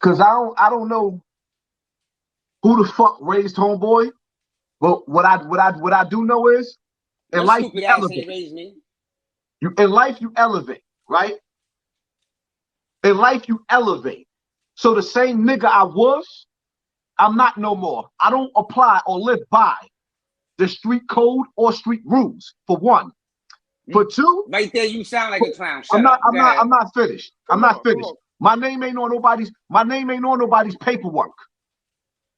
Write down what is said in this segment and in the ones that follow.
Cause I don't know who the fuck raised homeboy, but what I do know is in Your life stupid you ass ain't elevate. raised me. In life you elevate, right? In life you elevate. So the same nigga I was, I'm not no more. I don't apply or live by the street code or street rules, for one. For two, Right there, you sound like a clown. I'm Shut not up. I'm Go not ahead. I'm not finished. I'm not finished. My name ain't on nobody's paperwork.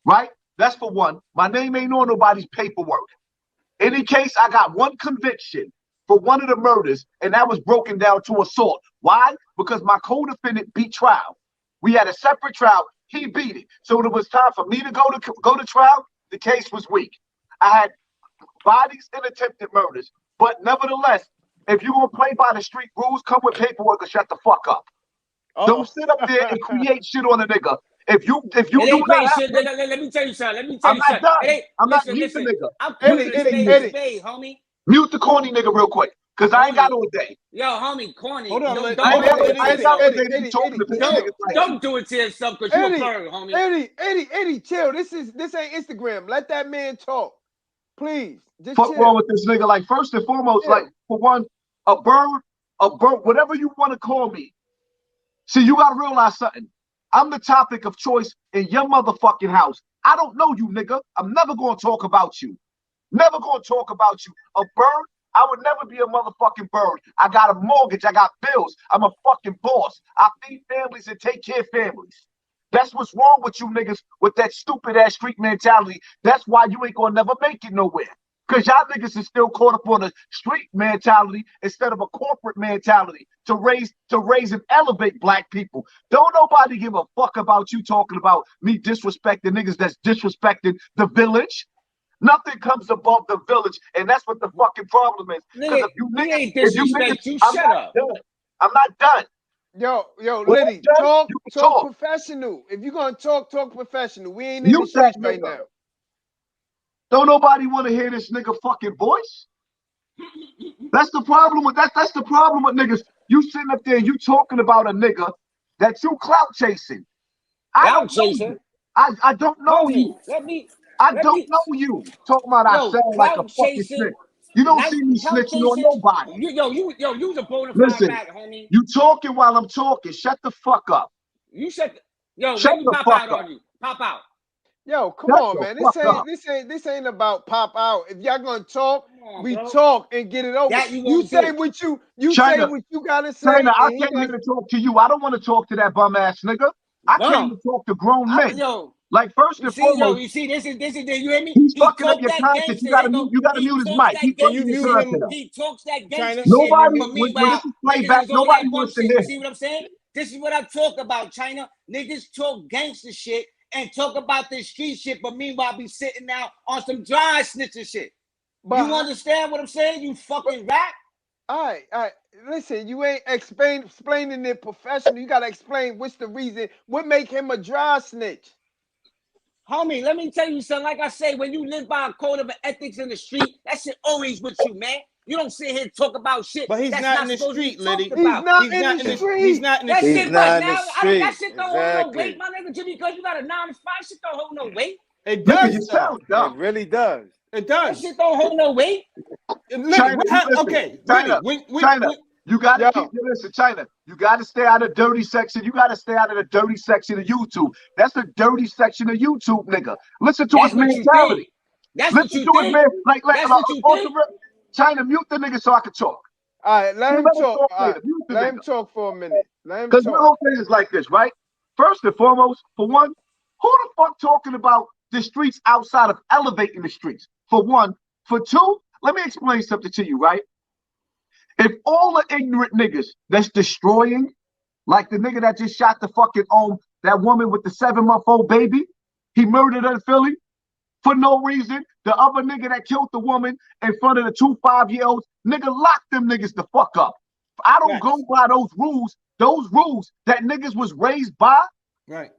Right? That's for one. My name ain't on nobody's paperwork. Any case, I got one conviction for one of the murders, and that was broken down to assault. Why? Because my co-defendant beat trial. We had a separate trial. He beat it. So when it was time for me to go to trial, the case was weak. I had bodies and attempted murders. But nevertheless, if you're gonna play by the street rules, come with paperwork or shut the fuck up. Don't sit up there and create shit on a nigga. If you It do ain't not create have shit. Let me tell you something. Let me tell I'm you not something. It done. ain't. I'm not Listen, mute the listen. nigga. I'm Mute calling the a nigga. spade a spade, homie. Mute the corny nigga real quick. Cause I ain't got all day. Yo, homie, corny. Hold on, Don't I ain't do it to got yourself. all day to be talking to bitch niggas like you. Don't do it to yourself because you a bird, homie. Eddie, chill. This ain't Instagram. Let that man talk, please. Just Fuck chill. wrong with this nigga. Like first and foremost, like for one, a bird, whatever you want to call me. See, you gotta realize something. I'm the topic of choice in your motherfucking house. I don't know you, nigga. I'm never gonna talk about you. Never gonna talk about you. A bird, I would never be a motherfucking bird. I got a mortgage. I got bills. I'm a fucking boss. I feed families and take care of families. That's what's wrong with you niggas with that stupid ass street mentality. That's why you ain't gonna never make it nowhere. Cause y'all niggas is still caught up on a street mentality instead of a corporate mentality to raise and elevate black people. Don't nobody give a fuck about you talking about me disrespecting niggas that's disrespecting the village. Nothing comes above the village, and that's what the fucking problem is. Because Nigga, ain't disrespect you. I'm Shut not up. done. I'm not done. Yo, When I'm Liddy, done, talk you can talk. professional. If you're gonna talk professional. We ain't in the Mute that streets right nigga. now. Don't nobody want to hear this nigga fucking voice. That's the problem with that. That's the problem with niggas. You sitting up there, you talking about a nigga that you clout chasing. I Clout don't know chaser. you. I don't know you. Homie, I let don't me. know you. Talking about I Yo, sound like a clout fucking chasing. snitch. You don't Nice see me clout snitching on chasing. nobody. You's a bona fide Listen, rat, homie. you talking while I'm talking. Shut the fuck up. You said, yo, Shut let me the pop fuck out up. on you. Pop out. Yo, come Shut on, the man. fuck up. This ain't about pop out. If y'all gonna talk, On, we bro. talk and get it over. That you You won't say do. what you say China, what you gotta say, China, I and he came here got to talk to you. I don't want to talk to that bum ass nigga. I came to talk to grown men. Yo, Like first you and see, foremost, this is you hear me? he's He fucking up talked your that content. gangster. Here go. You gotta He mute his talks mic. that He's Can fucking you gangster your mute shit. him, content up. He talks that China? gangster shit. Can you Nobody, But mute? when meanwhile, this is played niggas back, is on nobody that bum wants to shit. hear You him. see what I'm saying? This is what I talk about, China. Niggas talk gangster shit and talk about this street shit, but meanwhile be sitting now on some dry snitching shit. But You understand what I'm saying? You fucking rat. all right. Listen, you ain't explaining it professional. You gotta explain what's the reason. What make him a dry snitch? Homie, let me tell you something. Like I say, when you live by a code of ethics in the street, that shit always with you, man. You don't sit here and talk about shit But he's that's not not in the supposed street, to be talked Liddy. about. He's not in the street. That shit, He's but not in the now that street. shit don't hold no weight, Exactly. my nigga. Just because you got a 9 to 5, shit don't hold no weight. It Nigga, you does though. sound It dumb. really does. It That does. shit don't hold no weight. Liddy, China, okay, China, Liddy, China, you gotta yo, keep listen, China. You gotta stay out of dirty section. You gotta stay out of the dirty section of YouTube. That's the dirty section of YouTube, nigga. Listen to his That's what you think. mentality. That's what Listen you to his think. man. Like That's what you think. China, mute the nigga so I can talk. all right, let You him let him talk. talk All right, later. Mute the let him nigga. talk for a minute. Let him Because my talk. whole thing is like this, right? First and foremost, for one, who the fuck talking about the streets outside of elevating the streets? For one. For two, let me explain something to you, right? If all the ignorant niggas that's destroying, like the nigga that just shot the fucking that woman with the 7-month-old baby, he murdered her in Philly for no reason. The other nigga that killed the woman in front of the 2 5-year-olds, nigga, lock them niggas the fuck up. I don't go by those rules that niggas was raised by. Right.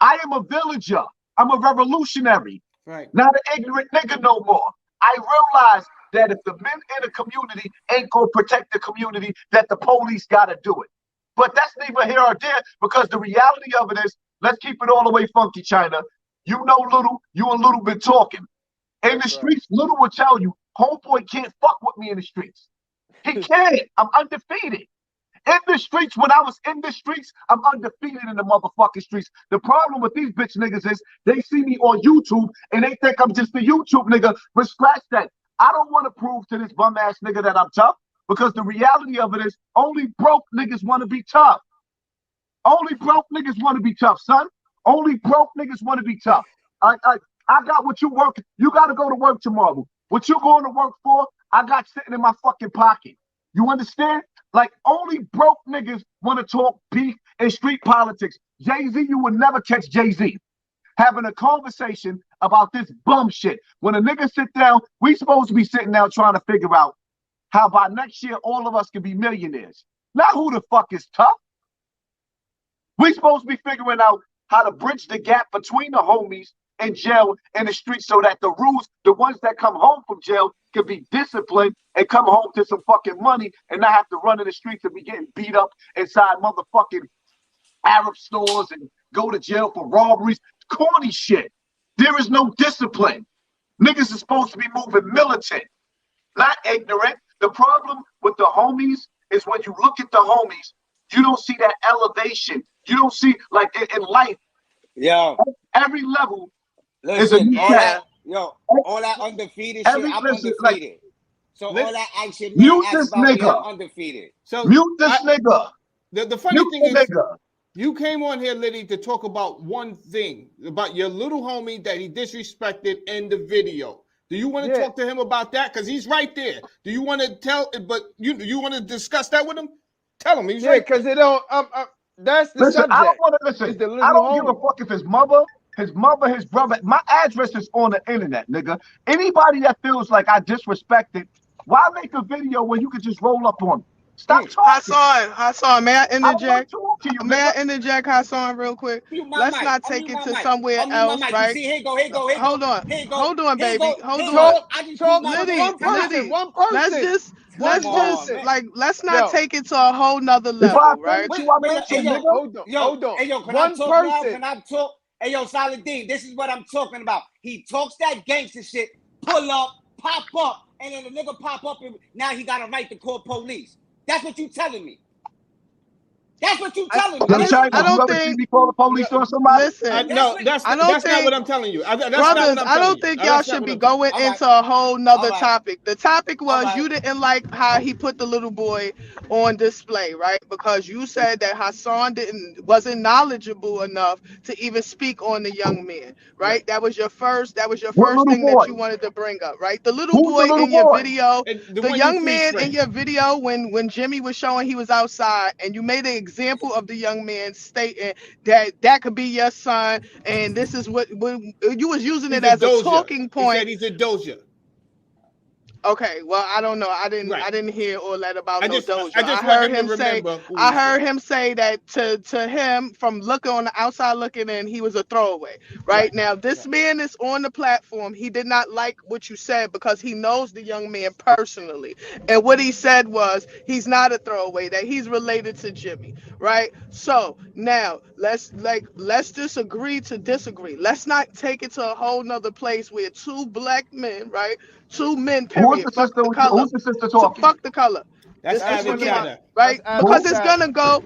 I am a villager. I'm a revolutionary. Right. Not an ignorant nigga no more. I realize that if the men in the community ain't gonna protect the community, that the police gotta do it. But that's neither here or there because the reality of it is let's keep it all the way funky, China. You know Little, you and Little been talking. In the streets, Little will tell you, homeboy can't fuck with me in the streets. He can't. I'm undefeated. In the streets, when I was in the streets, I'm undefeated in the motherfucking streets. The problem with these bitch niggas is they see me on YouTube and they think I'm just a YouTube nigga, but scratch that. I don't want to prove to this bum ass nigga that I'm tough because the reality of it is only broke niggas want to be tough. Only broke niggas want to be tough, son. Only broke niggas want to be tough. I got what you work. You got to go to work tomorrow. What you going to work for, I got sitting in my fucking pocket. You understand? Like, only broke niggas want to talk beef and street politics. Jay-Z, you would never catch Jay-Z having a conversation about this bum shit. When a nigga sit down, we supposed to be sitting down trying to figure out how by next year all of us can be millionaires. Not who the fuck is tough. We supposed to be figuring out how to bridge the gap between the homies in jail and the streets so that the rules, the ones that come home from jail, can be disciplined and come home to some fucking money and not have to run in the streets and be getting beat up inside motherfucking Arab stores and go to jail for robberies. Corny shit. There is no discipline. Niggas is supposed to be moving militant, not ignorant. The problem with the homies is when you look at the homies, you don't see that elevation. You don't see, like, in life, every level is a new path. All that undefeated shit, I'm undefeated. Like, so all that action, mute this nigga. I'm undefeated. So mute this nigga. The funny thing is, you came on here, Liddy, to talk about one thing, about your little homie that he disrespected in the video. Do you want to talk to him about that? Because he's right there. Do you want to tell, but you want to discuss that with him? Tell him. He's right. because it don't, that's the subject. I don't want to listen. I don't give a fuck if his mother, his brother. My address is on the internet, nigga. Anybody that feels like I disrespected, why make a video when you could just roll up on me? Stop talking. Hassan, may I interject? May I interject, Hassan, real quick? Let's not take it to somewhere else, right? Here go. Hold on, baby. Hold on. Liddy, one person. Let's not take it to a whole nother level, right? Hold on. Hey, yo, can I talk now? Can I talk? Hey, yo, Saladin, this is what I'm talking about. He talks that gangster shit, pull up, pop up, and then the nigga pop up, and now he got a right to call police. That's what you telling me. That's what you telling me. I don't think we call the police on somebody. Listen, that's not what I'm telling you. Brothers, I don't think y'all should be going into a whole nother topic. The topic was you didn't like how he put the little boy on display, right? Because you said that Hassan wasn't knowledgeable enough to even speak on the young man, right? That was your first thing that you wanted to bring up, right? The little boy in your video, the young man in your video when Jimmy was showing he was outside and you made an example of the young man stating that could be your son, and this is what you was using it as a talking point. He said he's a doja. Okay, well, I don't know. I didn't hear all that about doja. I heard him say that to him from looking on the outside looking in, he was a throwaway. Right now, this man is on the platform. He did not like what you said because he knows the young man personally, and what he said was he's not a throwaway. That he's related to Jimmy. Right. So now let's just agree to disagree. Let's not take it to a whole nother place where two black men, right? Two men, period. Who's the sister talking? Fuck the color. That's right? Because it's gonna go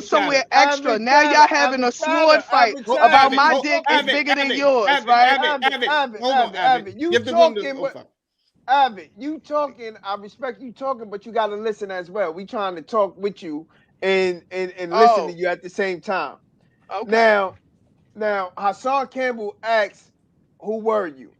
somewhere extra. Now y'all having a sword fight about my dick is bigger than yours, right? Avid, you talking. I respect you talking, but you gotta listen as well. We trying to talk with you and listen to you at the same time. Okay. Now Hassan Campbell asks, "Who were you?"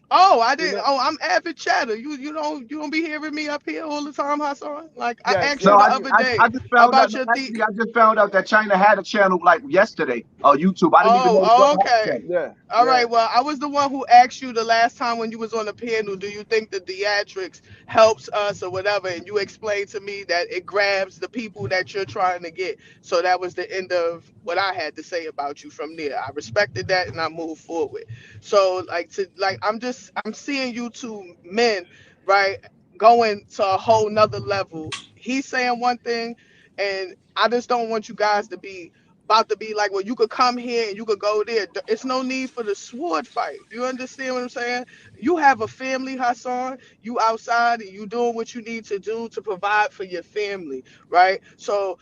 Oh, I didn't. Oh, I'm avid chatter. You don't be hearing me up here all the time, Hassan. Like I asked you the other day about your thing. I just found out that China had a channel like yesterday on YouTube. I didn't even know. Okay. Yeah. All right. Well, I was the one who asked you the last time when you was on the panel. Do you think the theatrics helps us or whatever? And you explained to me that it grabs the people that you're trying to get. So that was the end of what I had to say about you from there. I respected that and I moved forward. So I'm seeing you two men, right, going to a whole nother level. He's saying one thing, and I just don't want you guys to be about to be like, well, you could come here and you could go there. It's no need for the sword fight. You understand what I'm saying? You have a family, Hassan. You outside and you doing what you need to do to provide for your family, right? So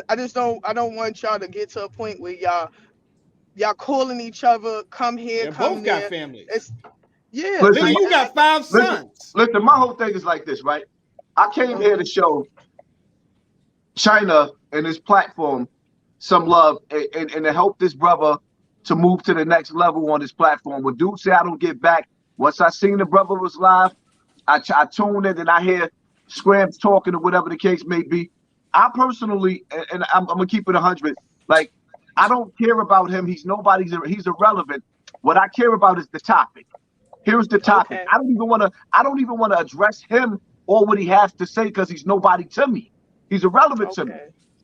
I just don't, I don't want y'all to get to a point where y'all calling each other, come here, They come both got there. families. It's yeah, Listen, Liddy, you got 5 sons. listen, my whole thing is like this, right? I came here to show China and his platform some love and to help this brother to move to the next level on his platform. When dude say I don't get back, once I seen the brother was live, I tuned in and I hear Scrams talking or whatever the case may be. I personally, and I'm gonna keep it 100, like I don't care about him. He's nobody's. He's irrelevant. What I care about is the topic. Here's the topic. Okay. I don't even want to address him or what he has to say because he's nobody to me. He's irrelevant to me.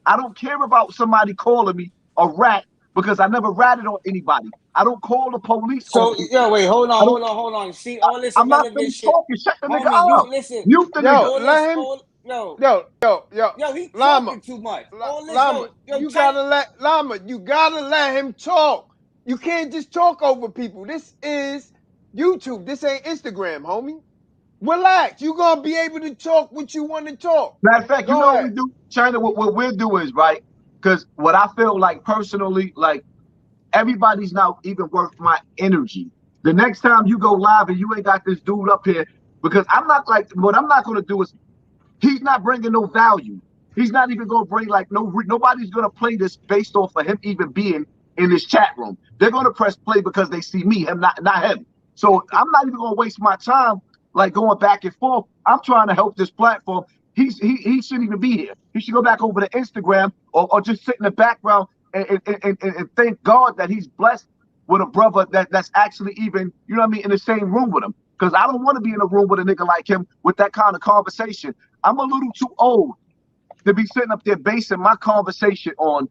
I don't care about somebody calling me a rat because I never ratted on anybody. I don't call the police. So yo, wait, hold on. See, all this I'm not irrelevant finished shit. talking. Shut the nigga Homie, up. you listen. Mute the nigga. All let this, him. Yo, he Llama, talking too much. All this, Llama, yo, you gotta let him talk. You can't just talk over people. This is YouTube. This ain't Instagram, homie. Relax. You're gonna be able to talk what you want to talk. Matter of fact, you Go know ahead. what we do, China? What we'll do is, right? Because what I feel like personally, like everybody's not even worth my energy. The next time you go live and you ain't got this dude up here, because I'm not like, what I'm not going to do is, he's not bringing no value. He's not even going to bring like nobody's going to play this based off of him even being in this chat room. They're going to press play because they see me, him, not him. So I'm not even going to waste my time like going back and forth. I'm trying to help this platform. He shouldn't even be here. He should go back over to Instagram or just sit in the background and thank God that he's blessed with a brother that's actually even, you know what I mean, in the same room with him. Because I don't want to be in a room with a nigga like him with that kind of conversation. I'm a little too old to be sitting up there basing my conversation on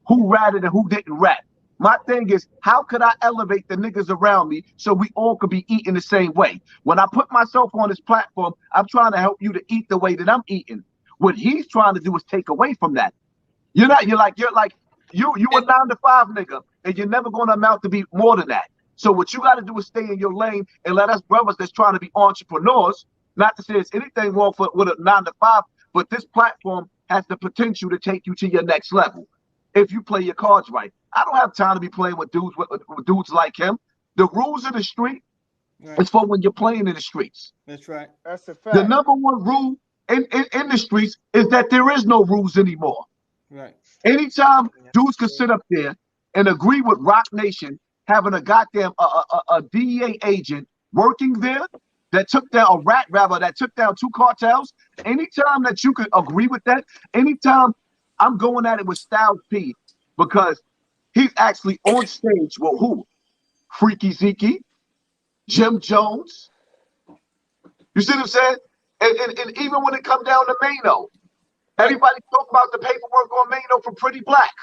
who ratted and who didn't rat. My thing is, how could I elevate the niggas around me so we all could be eating the same way? When I put myself on this platform, I'm trying to help you to eat the way that I'm eating. What he's trying to do is take away from that. You're like you a 9-to-5 nigga, and you're never going to amount to be more than that. So what you got to do is stay in your lane and let us brothers that's trying to be entrepreneurs. Not to say there's anything wrong with a 9-to-5, but this platform has the potential to take you to your next level if you play your cards right. I don't have time to be playing with dudes like him. The rules of the street is for when you're playing in the streets. That's right. That's a fact. The number one rule in the streets is that there is no rules anymore. Right. Anytime dudes could sit up there and agree with Rock Nation having a goddamn a DEA agent working there that took down a rat rapper that took down 2 cartels. Anytime that you could agree with that, anytime I'm going at it with Styles P because he's actually on stage with who? Freaky Zeke, Jim Jones. You see what I'm saying? And even when it comes down to Mano, everybody talk about the paperwork on Mano for Pretty Black.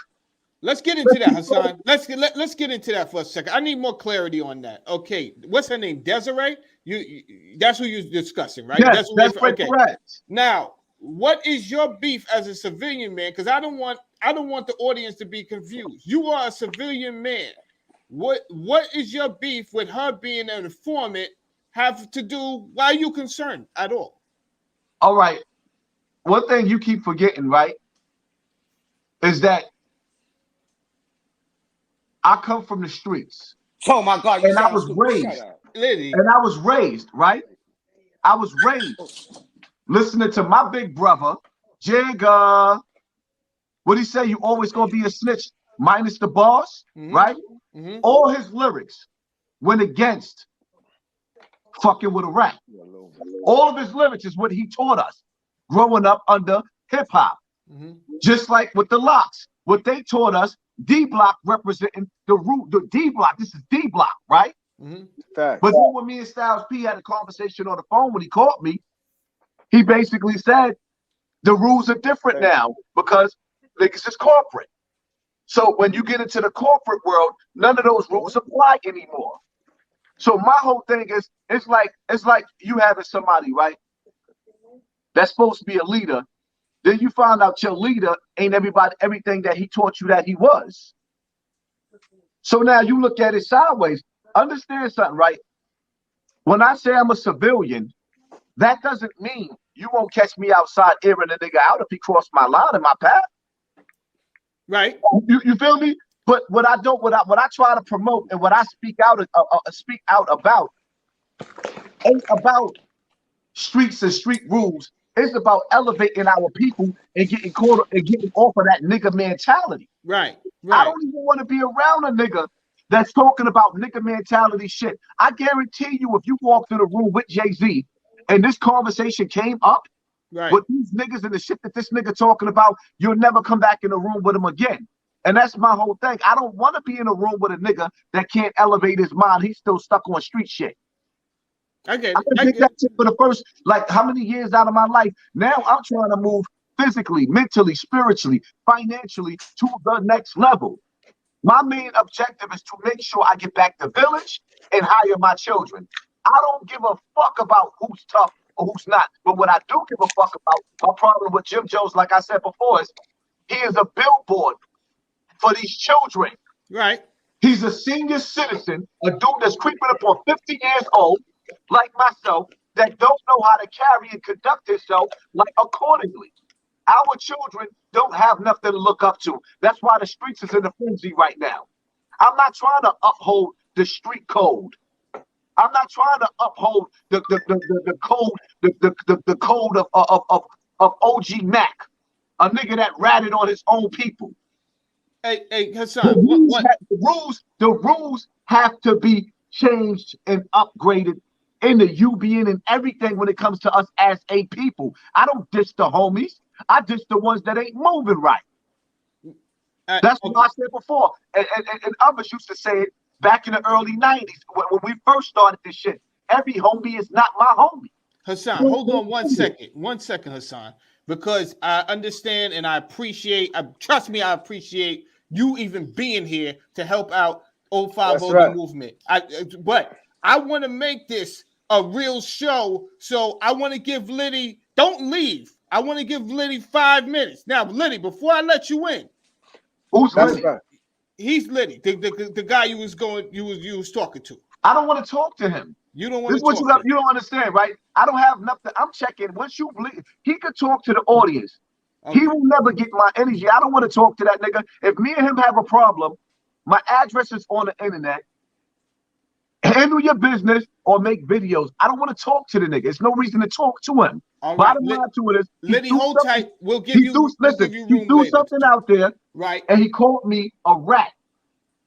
Let's get into that, Hassan. Let's get into that for a second. I need more clarity on that. Okay, what's her name? Desiree? You that's who you're discussing, right? Yes, that's okay. correct. Now, what is your beef as a civilian man? Because I don't want the audience to be confused. You are a civilian man. What is your beef with her being an informant have to do? Why are you concerned at all? All right. One thing you keep forgetting, right, is that I come from the streets. Oh my God! And I was raised. And I was raised, right? I was raised listening to my big brother, Jigga. What he say? You always gonna be a snitch, minus the bars, right? Mm-hmm. All his lyrics went against fucking with a rat. All of his lyrics is what he taught us growing up under hip hop. Mm-hmm. Just like with the Locks, what they taught us, D Block representing the D Block. This is D Block, right? Mm-hmm. But then when me and Styles P had a conversation on the phone when he called me, he basically said the rules are different now because niggas is corporate. So when you get into the corporate world, none of those rules apply anymore. So my whole thing is, it's like you having somebody, right, that's supposed to be a leader, Then you find out your leader ain't everything that he taught you that he was. So now you look at it sideways. Understand something, right? When I say I'm a civilian, that doesn't mean you won't catch me outside airing a nigga out if he crossed my line in my path. Right. You feel me? But what I try to promote and what I speak out about ain't about streets and street rules. It's about elevating our people and getting caught and getting off of that nigga mentality. Right. I don't even want to be around a nigga that's talking about nigga mentality shit. I guarantee you, if you walked in a room with Jay-Z and this conversation came up with these niggas and the shit that this nigga talking about, you'll never come back in a room with him again. And that's my whole thing. I don't want to be in a room with a nigga that can't elevate his mind. He's still stuck on street shit. I did that shit for the first, like, how many years out of my life? Now I'm trying to move physically, mentally, spiritually, financially to the next level. My main objective is to make sure I get back to village and hire my children. I don't give a fuck about who's tough or who's not. But what I do give a fuck about, my problem with Jim Jones, like I said before, is he is a billboard for these children. Right. He's a senior citizen, a dude that's creeping up on 50 years old, like myself, that don't know how to carry and conduct himself like accordingly. Our children don't have nothing to look up to. That's why the streets is in a frenzy right now. I'm not trying to uphold the street code. I'm not trying to uphold the code of OG Mac, a nigga that ratted on his own people. Hey, Hassan, the rules have to be changed and upgraded in the UBN and everything when it comes to us as a people. I don't diss the homies. I diss the ones that ain't moving right. That's what I said before. And others used to say it back in the early 90s when we first started this shit. Every homie is not my homie. Hassan, hold on 1 second. 1 second, Hassan. Because I understand and I appreciate, trust me, I appreciate you even being here to help out 050 movement. But I want to make this a real show, so I want to give Liddy, don't leave. I want to give Liddy 5 minutes. Now, Liddy, before I let you in, who's Liddy? He's Liddy, the guy you was talking to. I don't want to talk to him. You don't want to talk to him. You don't understand, right? I don't have nothing. I'm checking. Once you leave, he could talk to the audience. Okay. He will never get my energy. I don't want to talk to that nigga. If me and him have a problem, my address is on the internet. Handle your business or make videos. I don't want to talk to the nigga. There's no reason to talk to him. All right. Bottom line to it is, Liddy, hold tight. We'll give you he threw something out there, right? And he called me a rat.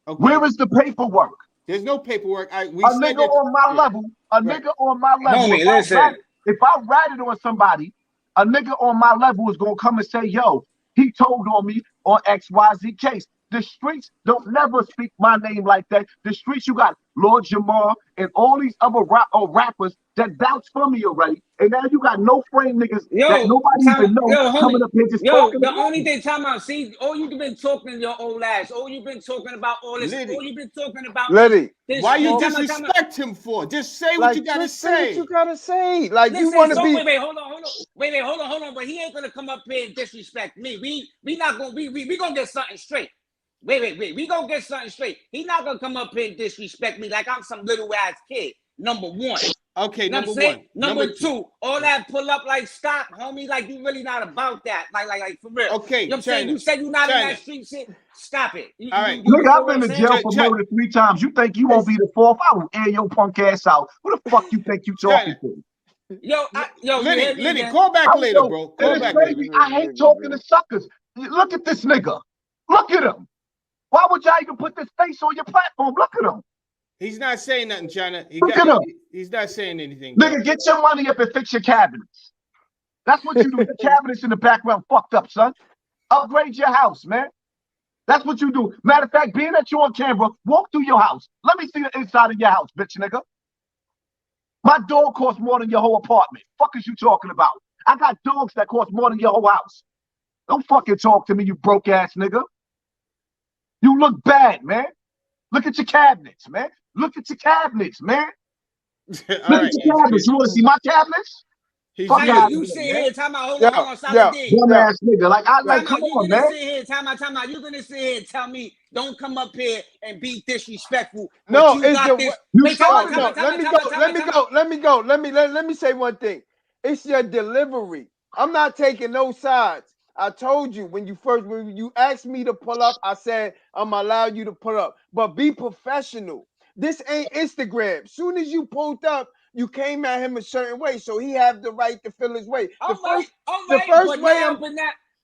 Okay. Where is the paperwork? There's no paperwork. A nigga on my level. Nigga on my level. Homie, listen. If I ratted on somebody, a nigga on my level is gonna come and say, "Yo, he told on me on XYZ case." The streets don't never speak my name like that. The streets, you got Lord Jamar and all these other rappers that vouch for me already. And now you got no frame niggas that nobody even knows coming up here just talking. The only thing time out, see, all you've been talking your old ass. All you've been talking about all this. Liddy. All you've been talking about. Liddy. Why you disrespect him for? Just say what you gotta say. What you gotta say. Like, listen, you want to be. Wait, hold on. But he ain't gonna come up here and disrespect me. We not gonna we gonna get something straight. Wait. We gonna get something straight. He not gonna come up here and disrespect me like I'm some little ass kid. Number one. Okay, number one. Number two, all that pull up like stop, homie. Like you really not about that. Like for real. Okay, you know what I'm saying? You said you not in that street shit. Stop it. All right. Look, I've been to jail for more than 3 times. You think you won't be the 4th? I will air your punk ass out. Who the fuck you think you talking to? Yo, Liddy, call back later, bro. Call back later. I hate talking to suckers. Look at this nigga. Look at him. Why would y'all even put this face on your platform? Look at him. He's not saying nothing, China. He's not saying anything. Nigga, get your money up and fix your cabinets. That's what you do. The cabinets in the background fucked up, son. Upgrade your house, man. That's what you do. Matter of fact, being that you on camera, walk through your house. Let me see the inside of your house, bitch nigga. My dog costs more than your whole apartment. Fuck is you talking about? I got dogs that cost more than your whole house. Don't fucking talk to me, you broke ass nigga. You look bad, man. Look at your cabinets, man. Look at your cabinets, man. Look at your cabinets. You want to see my cabinets? Fuck out you of sit here, here talking about, hold on, Solid D. Dumbass nigga. Like, come on, man. Sit here, time out. You're gonna sit here and tell me, don't come up here and be disrespectful. No, you got it's this. You Let me say one thing. It's your delivery. I'm not taking no sides. I told you when you asked me to pull up, I said I'm allowed you to pull up, but be professional. This ain't Instagram. Soon as you pulled up, you came at him a certain way, so he have the right to feel his way.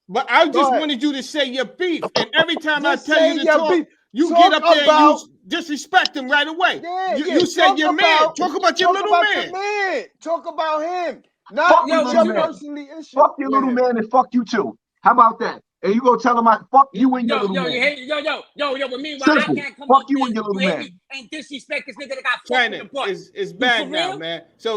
But I just wanted you to say your beef, and every time I tell you to talk, beef. You get up there and you disrespect him right away. You say your man. Talk about your little man. Talk about him. Not your personally issue. Fuck your little man and fuck you too. How about that? And you go tell him I fuck you and your little man. But meanwhile, I can't come fuck you and your little man. And disrespect this nigga that got fucked in the butt. It's bad now, man. So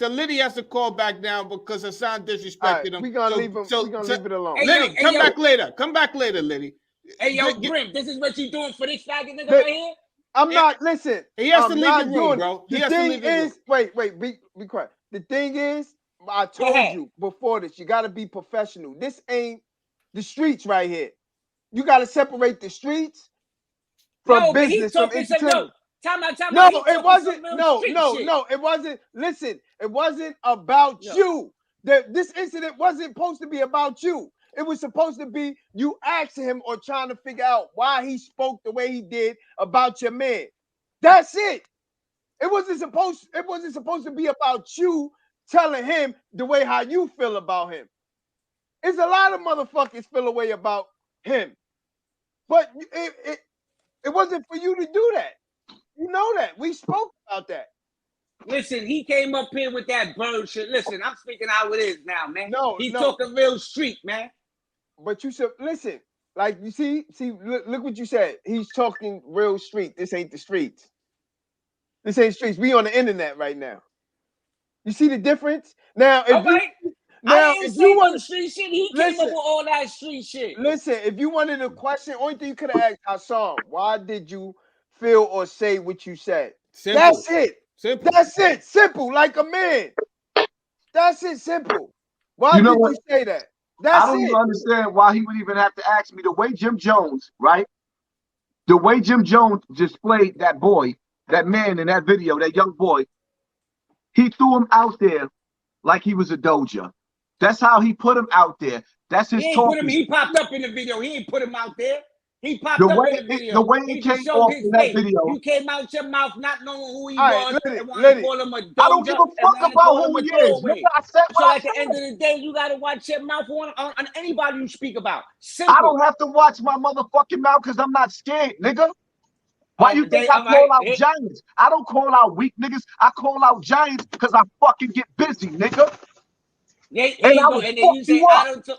Liddy has to call back now because Hassan disrespected him. We're gonna leave him. We're gonna leave it alone. Liddy, come back later. Come back later, Liddy. Hey, yo, Grim, this is what you doing for this faggot nigga right here? I'm not, listen. He has to leave the room, bro. The thing is, wait, be quiet. The thing is, I told you before this, you got to be professional. This ain't the streets right here. You got to separate the streets from business, from entertainment. No, it wasn't. No, it wasn't. Listen, it wasn't about you. This incident wasn't supposed to be about you. It was supposed to be you asking him or trying to figure out why he spoke the way he did about your man. That's it. It wasn't supposed to be about you telling him the way how you feel about him. It's a lot of motherfuckers feel a way about him. But it wasn't for you to do that. You know that. We spoke about that. Listen, he came up here with that bird shit. Listen, I'm speaking how it is now, man. He's talking real street, man. But you should listen. Like you see, look what you said. He's talking real street. This ain't the streets. This ain't streets. We on the internet right now. You see the difference? Now, if you want street shit, he came up with all that street shit. Listen, if you wanted a question, only thing you could have asked Hassan, why did you feel or say what you said? Simple. That's it. Simple. That's it. Simple, like a man. That's it. Simple. Why did you say that? I don't even understand why he would even have to ask me. The way Jim Jones, right? The way Jim Jones displayed that boy, that man in that video, that young boy, he threw him out there like he was a doja. That's how he put him out there. That's his talk. He popped up in the video. He ain't put him out there. He popped up in the video. The way he came off in that video. You came out your mouth not knowing who he was and wanted to call him a doja. I don't give a fuck about who he is. So at the end of the day, you got to watch your mouth on anybody you speak about. Simple. I don't have to watch my motherfucking mouth because I'm not scared, nigga. Why you think I call out giants? I don't call out weak niggas. I call out giants because I fucking get busy, nigga. And then you say, I don't talk.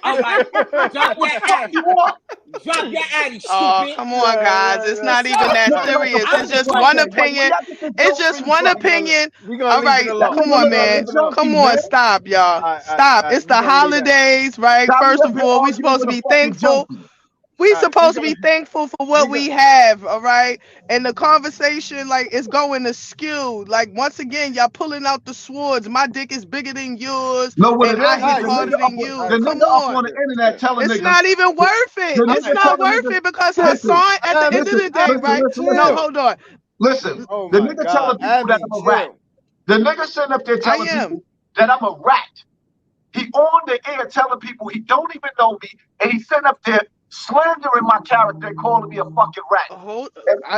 All right, drop your addy, stupid. Oh, come on, guys. It's not even that serious. It's just one opinion. It's just one opinion. All right, come on, man. Come on, stop, y'all. Stop. It's the holidays, right? First of all, we're supposed to be thankful. We supposed to be thankful for what we have, all right? And the conversation, like, is going to skew. Like, once again, y'all pulling out the swords. My dick is bigger than yours. No, and I hit harder than you. Come on. The internet telling it's not even worth it. It's not worth it because Hassan, at the end of the day, right? No, hold on. Listen, the nigga telling people that I'm a rat. The nigga sitting up there telling people that I'm a rat. He on the air telling people he don't even know me, and he's sitting up there slandering my character and calling me a fucking rat.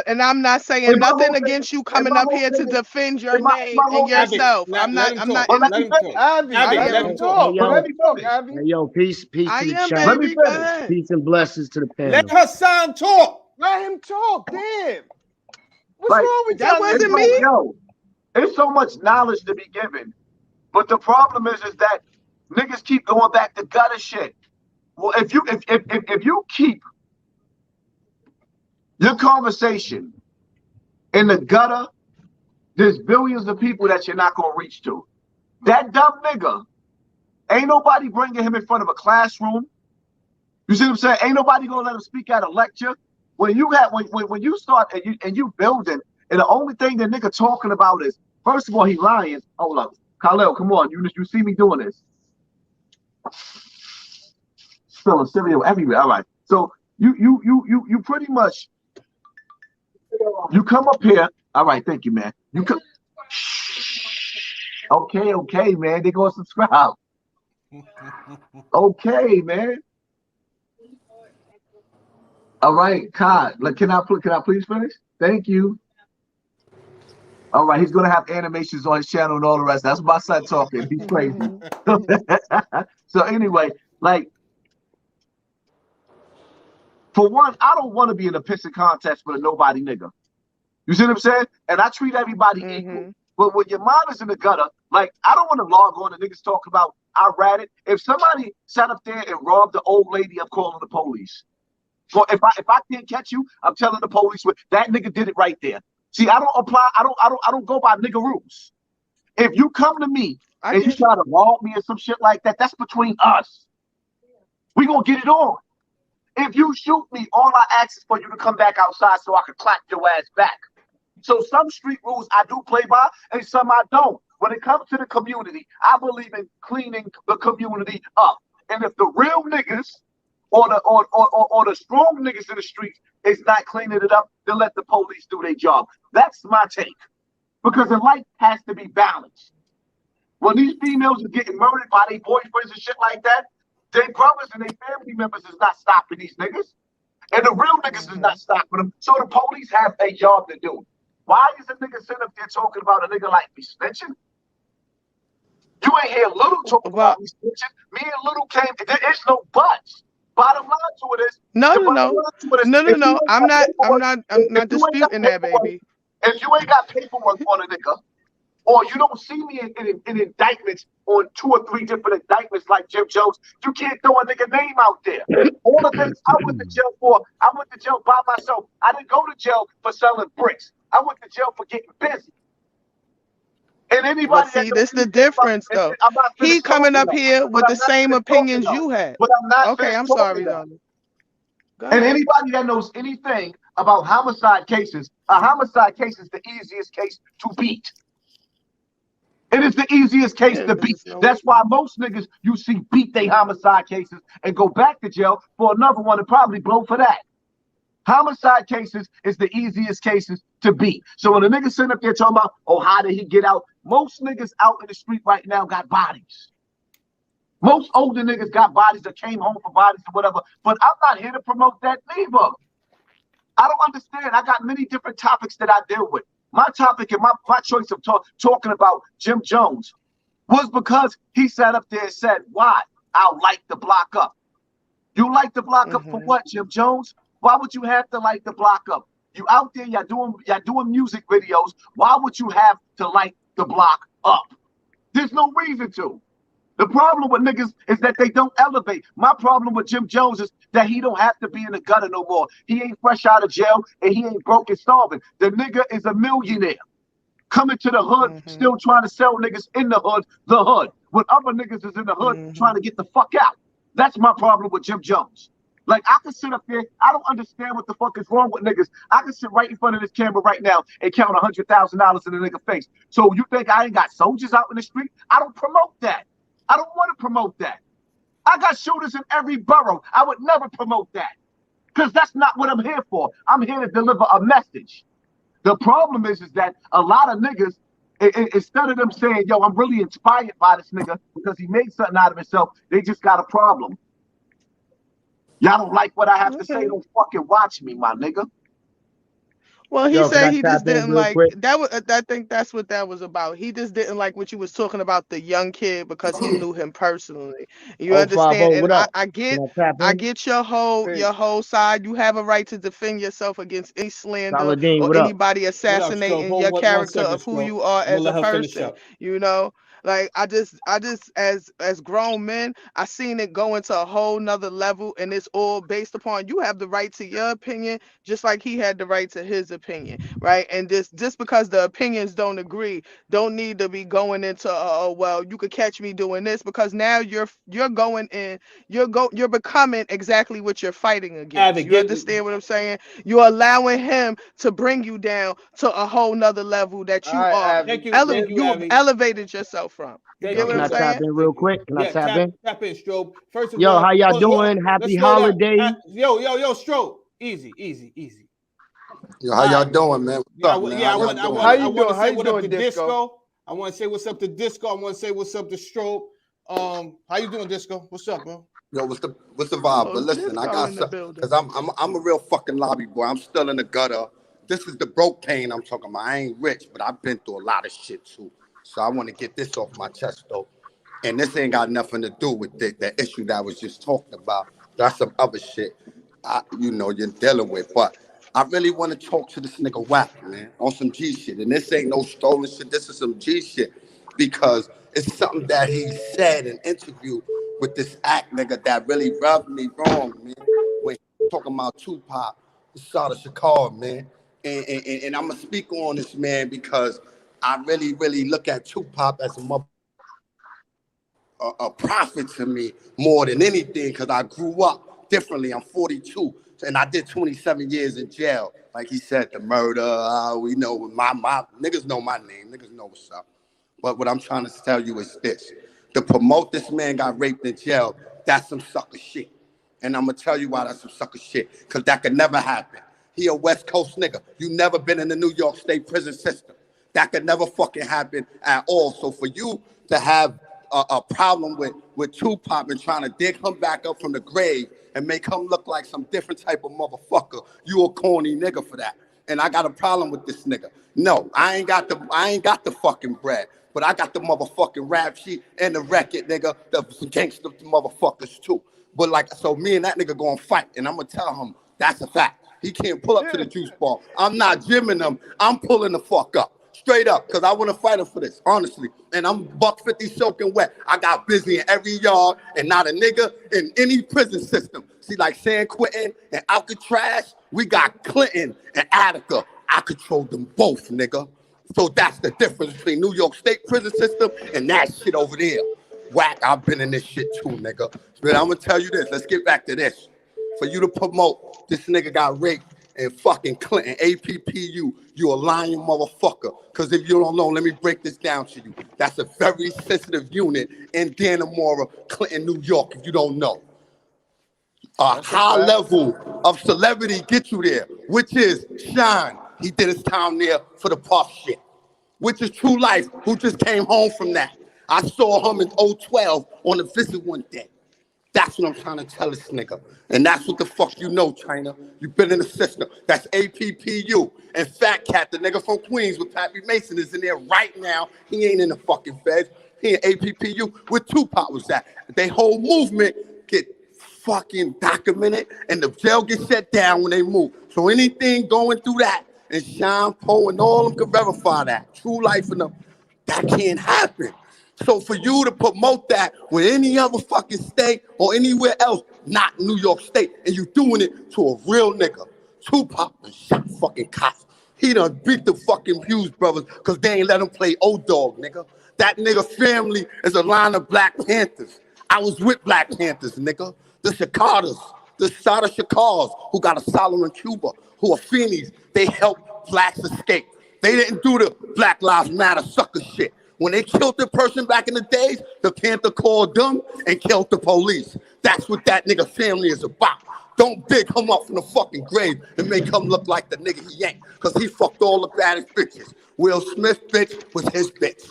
And I'm not saying nothing against you coming up here to defend your name and yourself. I'm not. Let him talk. Yo, peace to the chat. Peace and blessings to the panel. Let Hassan talk. Let him talk. Damn. What's wrong with that? Wasn't me. Yo, there's so much knowledge to be given, but the problem is that niggas keep going back to gutter shit. Well, if you keep your conversation in the gutter, there's billions of people that you're not gonna reach to. That dumb nigga, ain't nobody bringing him in front of a classroom. You see what I'm saying? Ain't nobody gonna let him speak at a lecture. When you have when you start and you building, and the only thing the nigga talking about is, first of all, he lying. Hold up. Khalil, come on. You see me doing this. Spilling cereal everywhere. All right. So you pretty much you come up here. All right, thank you, man. You come. Okay, man. They gonna subscribe. Okay, man. All right, Kai. Like, can I please finish? Thank you. All right, he's gonna have animations on his channel and all the rest. That's my son talking. He's crazy. So anyway, like, for one, I don't want to be in a pissing contest with a nobody nigga. You see what I'm saying? And I treat everybody equal. But when your mind is in the gutter, like, I don't want to log on and niggas talk about I ratted. If somebody sat up there and robbed the old lady, I'm calling the police. So if I can't catch you, I'm telling the police that nigga did it right there. See, I don't go by nigga rules. If you come to me and you try to rob me or some shit like that, that's between us. We gonna get it on. If you shoot me, all I ask is for you to come back outside so I can clap your ass back. So some street rules I do play by and some I don't. When it comes to the community, I believe in cleaning the community up. And if the real niggas or the strong niggas in the streets is not cleaning it up, then let the police do their job. That's my take. Because the life has to be balanced. When these females are getting murdered by their boyfriends and shit like that, their brothers and their family members is not stopping these niggas. And the real niggas is not stopping them. So the police have a job to do. Why is a nigga sitting up there talking about a nigga like me snitching? You ain't hear Little talk about me snitching. Me and Little came, there is no buts. Bottom line to it is no. I'm not disputing that, baby. If you ain't got paperwork on a nigga, or you don't see me in indictments on 2 or 3 different indictments like Jim Jones, you can't throw a nigga name out there. All the things I went to jail for, I went to jail by myself. I didn't go to jail for selling bricks. I went to jail for getting busy. And anybody see, this the difference though. He coming up here with the same opinions you had. But I'm not. Okay, I'm sorry, darling. And anybody that knows anything about homicide cases, a homicide case is the easiest case to beat. It is the easiest case to beat. That's why most niggas you see beat their homicide cases and go back to jail for another one and probably blow for that. Homicide cases is the easiest cases to beat. So when a nigga sitting up there talking about, oh, how did he get out? Most niggas out in the street right now got bodies. Most older niggas got bodies that came home for bodies or whatever. But I'm not here to promote that neither. I don't understand. I got many different topics that I deal with. My topic and my choice of talking about Jim Jones was because he sat up there and said, why? I'll light the block up. You light the block up for what, Jim Jones? Why would you have to light the block up? You out there, y'all doing music videos. Why would you have to light the block up? There's no reason to. The problem with niggas is that they don't elevate. My problem with Jim Jones is that he don't have to be in the gutter no more. He ain't fresh out of jail and he ain't broke and starving. The nigga is a millionaire coming to the hood, still trying to sell niggas in the hood, when other niggas is in the hood trying to get the fuck out. That's my problem with Jim Jones. Like, I can sit up there, I don't understand what the fuck is wrong with niggas. I can sit right in front of this camera right now and count $100,000 in a nigga face. So you think I ain't got soldiers out in the street? I don't promote that. I don't want to promote that. I got shooters in every borough. I would never promote that because that's not what I'm here for. I'm here to deliver a message. The problem is that a lot of niggas, instead of them saying, yo, I'm really inspired by this nigga because he made something out of himself, they just got a problem. Y'all don't like what I have to say, don't fucking watch me, my nigga. Well, he said he just didn't like that. I think that's what that was about. He just didn't like what you was talking about the young kid because he knew him personally. You understand? And I get your whole side. You have a right to defend yourself against any slander or anybody assassinating your character of who you are as a person. You know. Like I just as grown men, I seen it go into a whole nother level, and it's all based upon you have the right to your opinion, just like he had the right to his opinion, right? And just because the opinions don't agree, don't need to be going into well, you could catch me doing this, because now you're going in, you're becoming exactly what you're fighting against. You understand what I'm saying? You're allowing him to bring you down to a whole nother level that you are. You've elevated yourself from. Can I tap in real quick? Can I tap in? Tap in, Strobe. First of all, how y'all doing? Happy holidays. Yo, Strobe. Easy. Yo, how y'all doing, man? What's up, man? I want to say what up to Disco. I want to say what's up to Disco. I want to say what's up to Strobe. How you doing, Disco? What's up, bro? Yo, what's the vibe? But listen, I got something because I'm a real fucking lobby boy. I'm still in the gutter. This is the broke cane I'm talking about. I ain't rich, but I've been through a lot of shit too. So I want to get this off my chest though. And this ain't got nothing to do with the issue that I was just talking about. That's some other shit you're dealing with. But I really want to talk to this nigga Wack, man, on some G shit. And this ain't no stolen shit. This is some G shit. Because it's something that he said in an interview with this act nigga that really rubbed me wrong, man. When he talking about Tupac, Sada Shakur, man. And I'm going to speak on this, man, because I really, really look at Tupac as a prophet to me more than anything because I grew up differently. I'm 42, and I did 27 years in jail. Like he said, the murder, we know, my niggas know my name. Niggas know what's up. But what I'm trying to tell you is this. To promote this man got raped in jail, that's some sucker shit. And I'm going to tell you why that's some sucker shit, because that could never happen. He a West Coast nigga. You never been in the New York State prison system. That could never fucking happen at all. So for you to have a problem with Tupac and trying to dig him back up from the grave and make him look like some different type of motherfucker, you a corny nigga for that. And I got a problem with this nigga. No, I ain't got the fucking bread. But I got the motherfucking rap sheet and the record, nigga, the gangster motherfuckers too. But so me and that nigga gonna fight, and I'm gonna tell him that's a fact. He can't pull up to the juice bar. I'm not gymming him. I'm pulling the fuck up. Straight up, because I want to fight him for this, honestly. And I'm $150 soaking wet. I got busy in every yard and not a nigga in any prison system. See, like San Quentin and Alcatraz, we got Clinton and Attica. I control them both, nigga. So that's the difference between New York State prison system and that shit over there. Whack, I've been in this shit too, nigga. But I'm going to tell you this. Let's get back to this. For you to promote this nigga got raped in fucking Clinton, APPU, you a lying motherfucker. Because if you don't know, let me break this down to you. That's a very sensitive unit in Dannemora, Clinton, New York, if you don't know. A high level of celebrity get you there, which is Shine. He did his time there for the Puff shit, which is True Life, who just came home from that. I saw him in 012 on a visit one day. That's what I'm trying to tell this nigga. And that's what the fuck you know, China. You've been in the system. That's APPU. And Fat Cat, the nigga from Queens with Pappy Mason, is in there right now. He ain't in the fucking feds. He in APPU where Tupac was at. They whole movement get fucking documented and the jail gets shut down when they move. So anything going through that, and Sean Poe and all of them can verify that. True Life and them, that can't happen. So for you to promote that with any other fucking state or anywhere else, not New York State, and you doing it to a real nigga. Tupac and shot fucking cops. He done beat the fucking Hughes brothers because they ain't let him play O-Dog, nigga. That nigga family is a line of Black Panthers. I was with Black Panthers, nigga. The Chicadas, the Sada Shakars, who got asylum in Cuba, who are Phoenix, they helped blacks escape. They didn't do the Black Lives Matter sucker shit. When they killed the person back in the days, the Panther called them and killed the police. That's what that nigga family is about. Don't dig him up from the fucking grave and make him look like the nigga he ain't, because he fucked all the baddest bitches. Will Smith bitch was his bitch.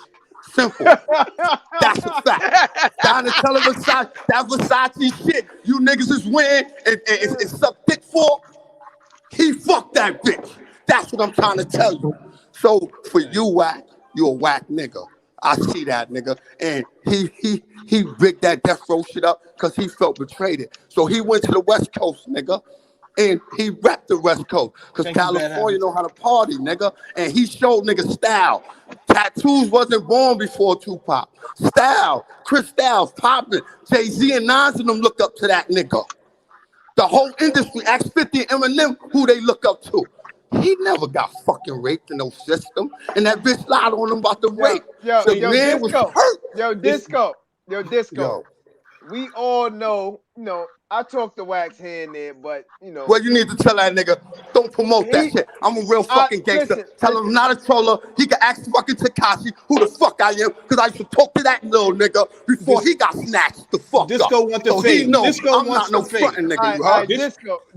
Simple. That's a fact. Down to tell Versace, that Versace shit you niggas is wearing and suck dick for, he fucked that bitch. That's what I'm trying to tell you. So for you, Whack, you a whack nigga. I see that, nigga. And he rigged that death row shit up because he felt betrayed. So he went to the West Coast, nigga. And he rapped the West Coast because California know how to party, nigga. And he showed niggas style. Tattoos wasn't born before Tupac. Style, Chris Styles, poppin', Jay-Z and Nas and them look up to that nigga. The whole industry, ask 50 and Eminem, who they look up to. He never got fucking raped in no system. And that bitch lied on him about the rape. Yo, man Disco. was hurt. Yo, Disco. We all know, I talk to Wax here and there, but, Well, you need to tell that nigga, Don't promote that shit. I'm a real fucking gangster. Tell him I'm not a troller. He can ask fucking Tekashi who the fuck I am, because I used to talk to that little nigga before he got snatched the fuck Disco up. want the So fade. he knows Disco I'm not no frontin' nigga, you heard?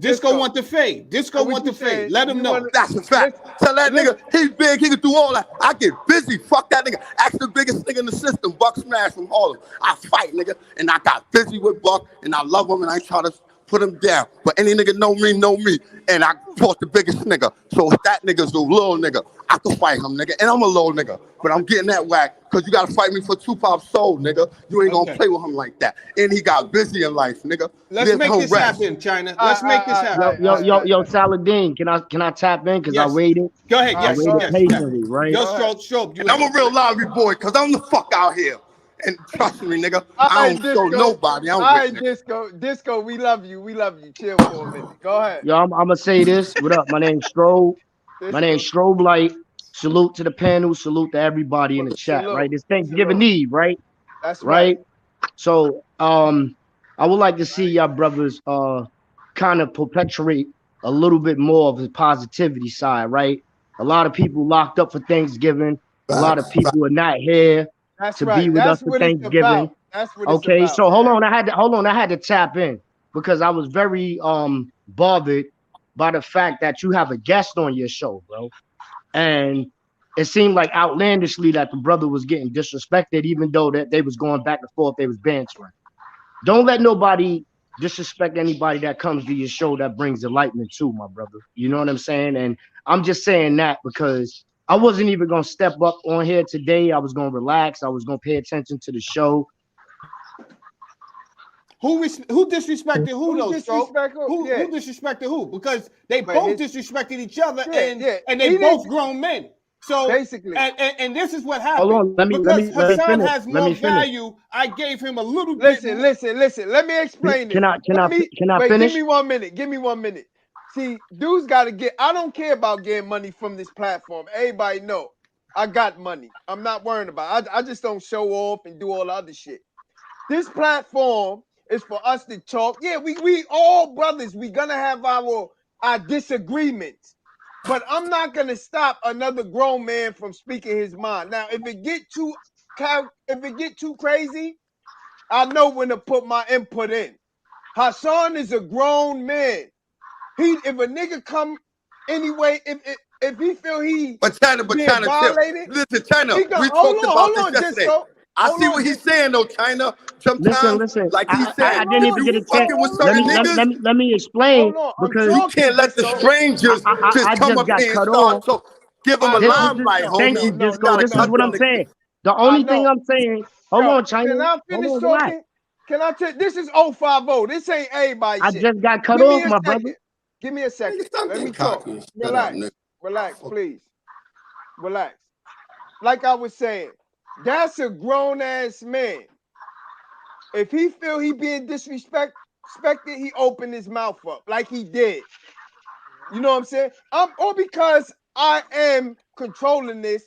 Disco want the fade. Disco want the fade. Let him know. That's a fact. Tell that nigga he's big, he can do all that. I get busy. Fuck that nigga. Ask the biggest nigga in the system, Buck Smash from Harlem. I fight, nigga. And I got busy with Buck, and I love him, and I try to put him down. But any nigga know me. And I fought the biggest nigga. So if that nigga's a little nigga, I can fight him, nigga. And I'm a little nigga. But I'm getting that whack because you got to fight me for Tupac's soul, nigga. You ain't going to play with him like that. And he got busy in life, nigga. Let's make this happen, China. Let's make this happen. Yo, Saladin, can I tap in? Because I waited. Go ahead. Yes. I waited patiently, right? Yo, Stroke. And I'm a real lively boy because I'm the fuck out here. And trust me, nigga, I don't show nobody. All right, Disco, we love you. Chill for a minute. Go ahead. Yo, I'm gonna say this. What up? My name's Strobe. My name's Strobe Light. Salute to the panel. Salute to everybody in the chat. Right, it's Thanksgiving Eve, right? That's right. So, I would like to see y'all brothers kind of perpetuate a little bit more of the positivity side, right? A lot of people locked up for Thanksgiving. A lot of people are not here. That's to right. be with That's us for Thanksgiving. That's what okay, it's about. so hold on. I had to tap in because I was very bothered by the fact that you have a guest on your show, bro. And it seemed like outlandishly that the brother was getting disrespected, even though that they was going back and forth, they was bantering. Don't let nobody disrespect anybody that comes to your show that brings enlightenment too, my brother. You know what I'm saying? And I'm just saying that because I wasn't even going to step up on here today. I was going to relax. I was going to pay attention to the show. Who disrespected who though, Who disrespected who? Because they both disrespected each other, and they both grown men. So basically, and this is what happened. Hold on, because Hassan has more value, I gave him a little bit. Listen. Let me explain Can I finish? Give me 1 minute. See, dudes got to get. I don't care about getting money from this platform. Everybody know I got money. I'm not worrying about it. I just don't show off and do all the other shit. This platform is for us to talk. Yeah, we all brothers. We gonna have our disagreements, but I'm not gonna stop another grown man from speaking his mind. Now, if it get too crazy, I know when to put my input in. Hassan is a grown man. If a nigga come anyway, if he feel he China, violated, listen, China, we talked about this yesterday. I see what he's saying though, China. Sometimes, listen. Like he said, I didn't even get a chance. Let me explain because you can't let the strangers just come up here and start. So give them a limelight, homie. Thank you, Disco. This is what I'm saying. The only thing I'm saying. Hold on, China. Can I finish talking? Can I tell? This is 050. This ain't everybody. I just got cut off, my brother. Give me a second. Let me talk. Relax, please. Relax. Like I was saying, that's a grown-ass man. If he feel he being disrespected, he opened his mouth up like he did. You know what I'm saying? Or because I am controlling this,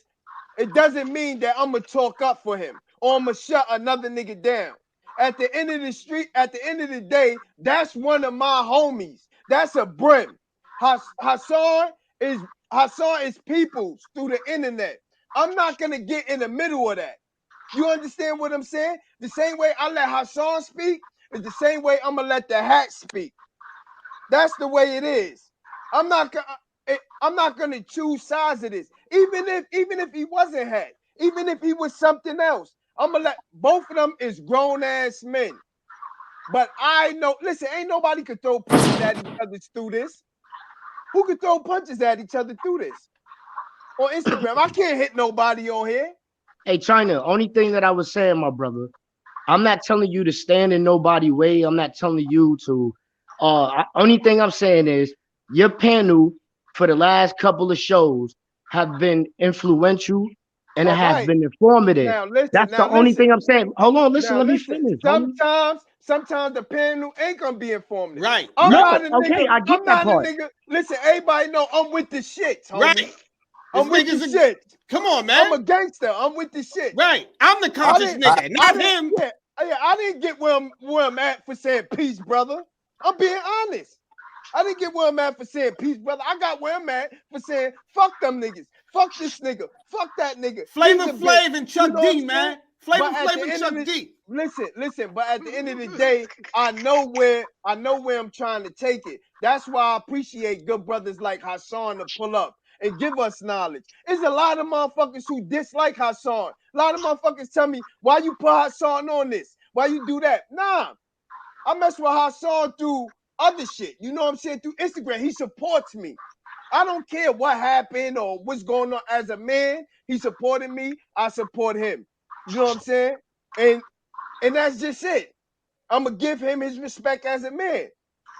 it doesn't mean that I'm going to talk up for him or I'm going to shut another nigga down. At the end of the day, that's one of my homies. That's a brim. Hassan is peoples through the internet. I'm not gonna get in the middle of that. You understand what I'm saying? The same way I let Hassan speak is the same way I'm gonna let the hat speak. That's the way it is. I'm not gonna choose sides of this. Even if he wasn't hat, even if he was something else, I'm gonna let both of them is grown ass men. But I know, listen, ain't nobody could throw punches at each other through this. Who could throw punches at each other through this? On Instagram, I can't hit nobody on here. Hey, China, only thing that I was saying, my brother, I'm not telling you to stand in nobody's way. I'm not telling you to, only thing I'm saying is your panel for the last couple of shows have been influential and it has been informative. That's the only thing I'm saying. Hold on, listen, let me finish. Sometimes the panel ain't gonna be informative. Right. I'm not a nigga. Okay, I get that part. Listen, everybody know I'm with the shit, homie. Right. I'm with the shit. Come on, man. I'm a gangster. I'm with the shit. Right. I'm the conscious nigga, not him. Yeah, I didn't get where I'm at for saying peace, brother. I'm being honest. I didn't get where I'm at for saying peace, brother. I got where I'm at for saying fuck them niggas, fuck this nigga, fuck that nigga. Flavor Flav and Chuck D, man. Flavor Flav and Chuck D. Listen. But at the end of the day, I know where I'm trying to take it. That's why I appreciate good brothers like Hassan to pull up and give us knowledge. There's a lot of motherfuckers who dislike Hassan. A lot of motherfuckers tell me, why you put Hassan on this? Why you do that? Nah, I mess with Hassan through other shit. You know what I'm saying? Through Instagram. He supports me. I don't care what happened or what's going on as a man. He supported me. I support him. You know what I'm saying? And that's just it. I'm going to give him his respect as a man.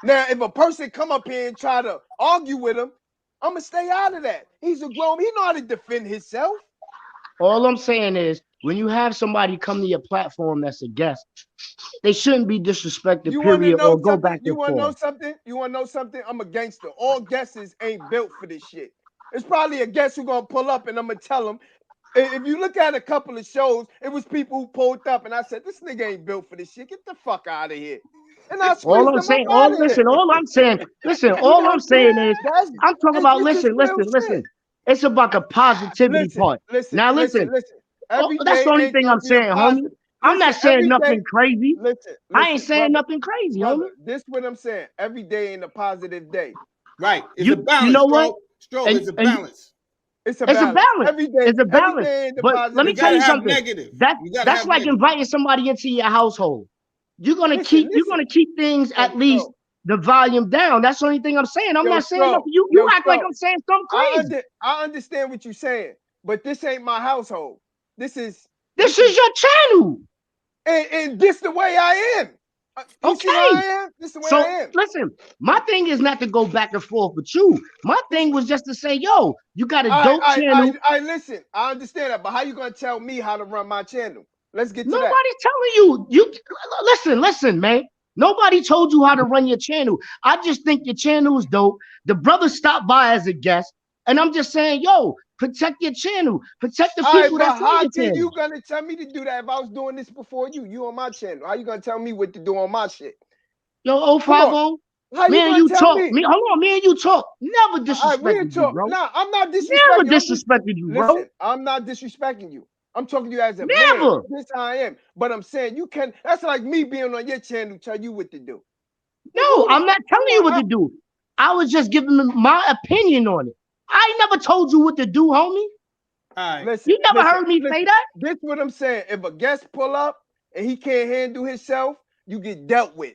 Now, if a person come up here and try to argue with him, I'm going to stay out of that. He's a grown, he know how to defend himself. All I'm saying is, when you have somebody come to your platform that's a guest, they shouldn't be disrespected, period, or go back and forth. You want to know something? You want to know something? I'm a gangster. All guests ain't built for this shit. It's probably a guest who's going to pull up and I'm going to tell them. If you look at a couple of shows, it was people who pulled up and I said, this nigga ain't built for this shit. Get the fuck out of here. And I all I'm saying, all I'm saying is, I'm talking about, listen. It's about the positivity part. Now listen. That's the only thing I'm saying, homie. I'm not saying nothing crazy. I ain't saying nothing crazy, homie. This is what I'm saying. Every day ain't a positive day. Right. It's a balance. You know what? It's a balance. It's a balance. Every day, it's a balance. But let me tell you something. That's like inviting somebody into your household. You're gonna keep things at least the volume down. That's the only thing I'm saying. I'm not saying nothing. You act like I'm saying something crazy. I understand what you're saying, but this ain't my household. This is your channel. And this the way I am. Okay. This the way I am. Listen, my thing is not to go back and forth with you. My thing was just to say, yo, you got a dope channel. Listen, I understand that, but how you gonna tell me how to run my channel? Let's get to that. Nobody's telling you. Listen, man. Nobody told you how to run your channel. I just think your channel is dope. The brother stopped by as a guest, and I'm just saying, yo, protect your channel. Protect the people that's on your channel. How are you gonna tell me to do that if I was doing this before you? You on my channel. How you gonna tell me what to do on my shit? Yo, 050. Me and you talk. Hold on, me and you talk. Never disrespected you, bro. No, I'm not disrespecting you. Never disrespected you, bro. Listen, I'm not disrespecting you. I'm talking to you as a man. This how I am. But I'm saying you can. That's like me being on your channel tell you what to do. No, I'm not telling you what to do. I was just giving my opinion on it. I never told you what to do, homie. All right. You never heard me say that. This is what I'm saying. If a guest pull up and he can't handle himself, you get dealt with.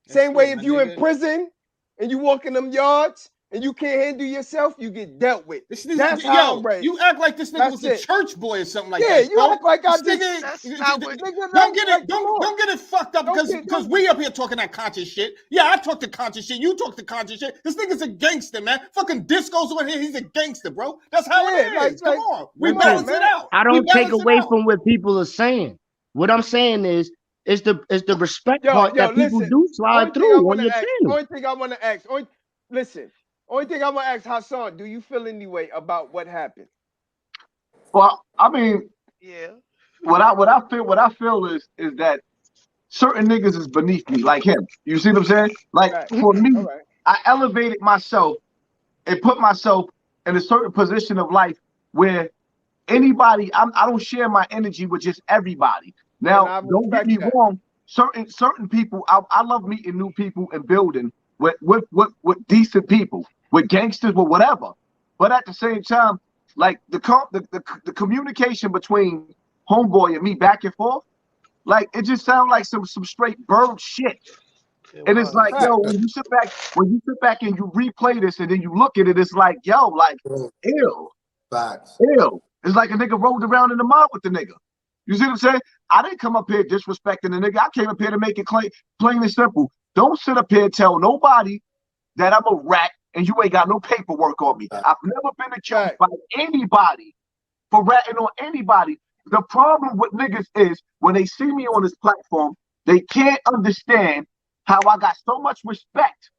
Same way if you in prison and you walk in them yards and you can't handle yourself, you get dealt with. That's how I'm raised. You act like this nigga was a church boy or something like that. Yeah, you act like I just. Don't get it fucked up because we up here talking that conscious shit. Yeah, I talk the conscious shit. You talk the conscious shit. This nigga's a gangster, man. Fucking Disco's over here. He's a gangster, bro. That's how it is. Come on, we balance it out. I don't take away from what people are saying. What I'm saying is the respect part that people do slide through on your channel. Only thing I want to ask. Only thing I'm gonna ask Hassan, do you feel any way about what happened? Well, I mean, yeah. What I feel is that certain niggas is beneath me, like him. You see what I'm saying? Like for me, I elevated myself and put myself in a certain position of life where anybody, I don't share my energy with just everybody. Now, don't get me wrong. Certain people, I love meeting new people and building with decent people, with gangsters, with whatever. But at the same time, like the communication between homeboy and me back and forth, like it just sounds like some straight bird shit. And it's like, yo, when you sit back and you replay this and then you look at it, it's like, yo, like, ew. Facts. Ew. It's like a nigga rolled around in the mud with the nigga. You see what I'm saying? I didn't come up here disrespecting the nigga. I came up here to make it plain and simple. Don't sit up here and tell nobody that I'm a rat and you ain't got no paperwork on me. I've never been accused by anybody for ratting on anybody. The problem with niggas is when they see me on this platform, they can't understand how I got so much respect.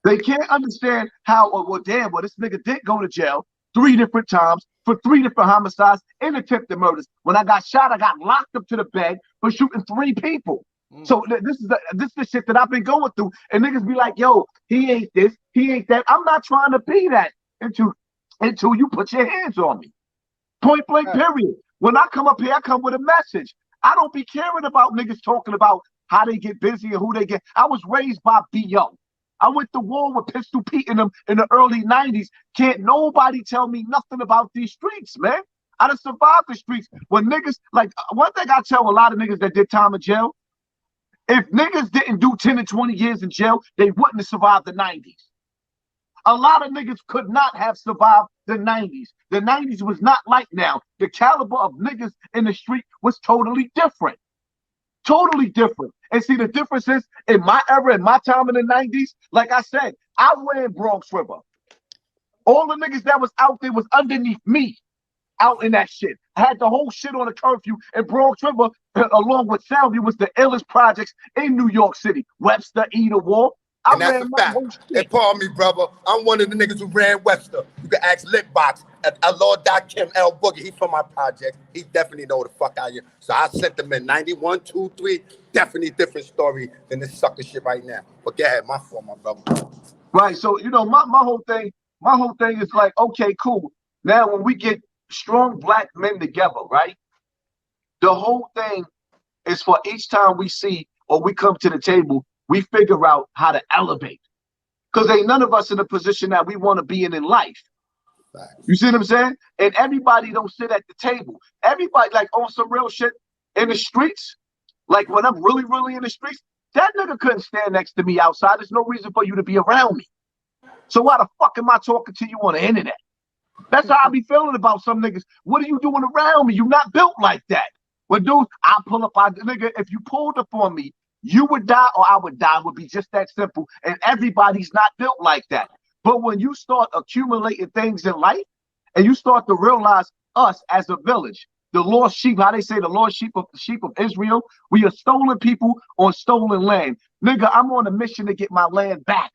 They can't understand how, well, damn, this nigga did go to jail 3 different times for 3 different homicides and attempted murders. When I got shot, I got locked up to the bed for shooting 3 people. So this is the shit that I've been going through, and niggas be like, "Yo, he ain't this, he ain't that." I'm not trying to be that until you put your hands on me. Point blank, period. When I come up here, I come with a message. I don't be caring about niggas talking about how they get busy and who they get. I was raised by B.O. I went to war with Pistol Pete in the early 90s. Can't nobody tell me nothing about these streets, man. I done survived the streets. When niggas, like, one thing I tell a lot of niggas that did time in jail, if niggas didn't do 10 and 20 years in jail, they wouldn't have survived the 90s. A lot of niggas could not have survived the 90s. The 90s was not like now. The caliber of niggas in the street was totally different. Totally different. And see, the difference is, in my era, in my time in the 90s, like I said, I ran Bronx River. All the niggas that was out there was underneath me, out in that shit. I had the whole shit on a curfew, and Bronx River, along with Soundview, was the illest projects in New York City. Webster, Edaward. And that's a fact. And pardon me, brother. I'm one of the niggas who ran Webster. You can ask Litbox at Lord Kim L. Boogie. He's from my project. He definitely know the fuck I am. So I sent them in 91, 2, 3. Definitely different story than this sucker shit right now. But go ahead, my fault, my brother. Right. So, you know, my whole thing is like, okay, cool. Now when we get strong black men together, right? The whole thing is for each time we see or we come to the table, we figure out how to elevate. Because ain't none of us in a position that we want to be in life. Right. You see what I'm saying? And everybody don't sit at the table. Everybody, like, on some real shit in the streets, like when I'm really, really in the streets, that nigga couldn't stand next to me outside. There's no reason for you to be around me. So why the fuck am I talking to you on the internet? That's how I be feeling about some niggas. What are you doing around me? You're not built like that. Well, dude, I pull up on nigga. If you pulled up on me, you would die or I would die. It would be just that simple. And everybody's not built like that. But when you start accumulating things in life and you start to realize us as a village, the lost sheep, how they say the lost sheep of Israel, we are stolen people on stolen land. Nigga, I'm on a mission to get my land back.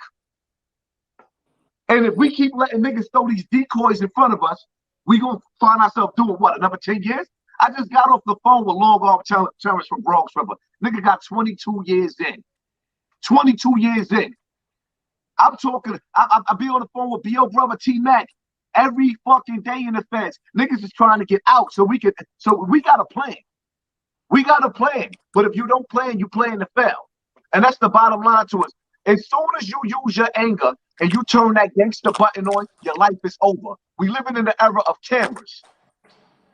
And if we keep letting niggas throw these decoys in front of us, we gonna find ourselves doing what, another 10 years? I just got off the phone with Long Arm Terrence from Bronx River. Nigga got 22 years in. 22 years in. I'm talking, I be on the phone with B.O. brother T-Mac every fucking day in the fence. Niggas is trying to get out so we got a plan. We got a plan. But if you don't plan, you plan to fail. And that's the bottom line to us. As soon as you use your anger and you turn that gangster button on, your life is over. We living in the era of cameras.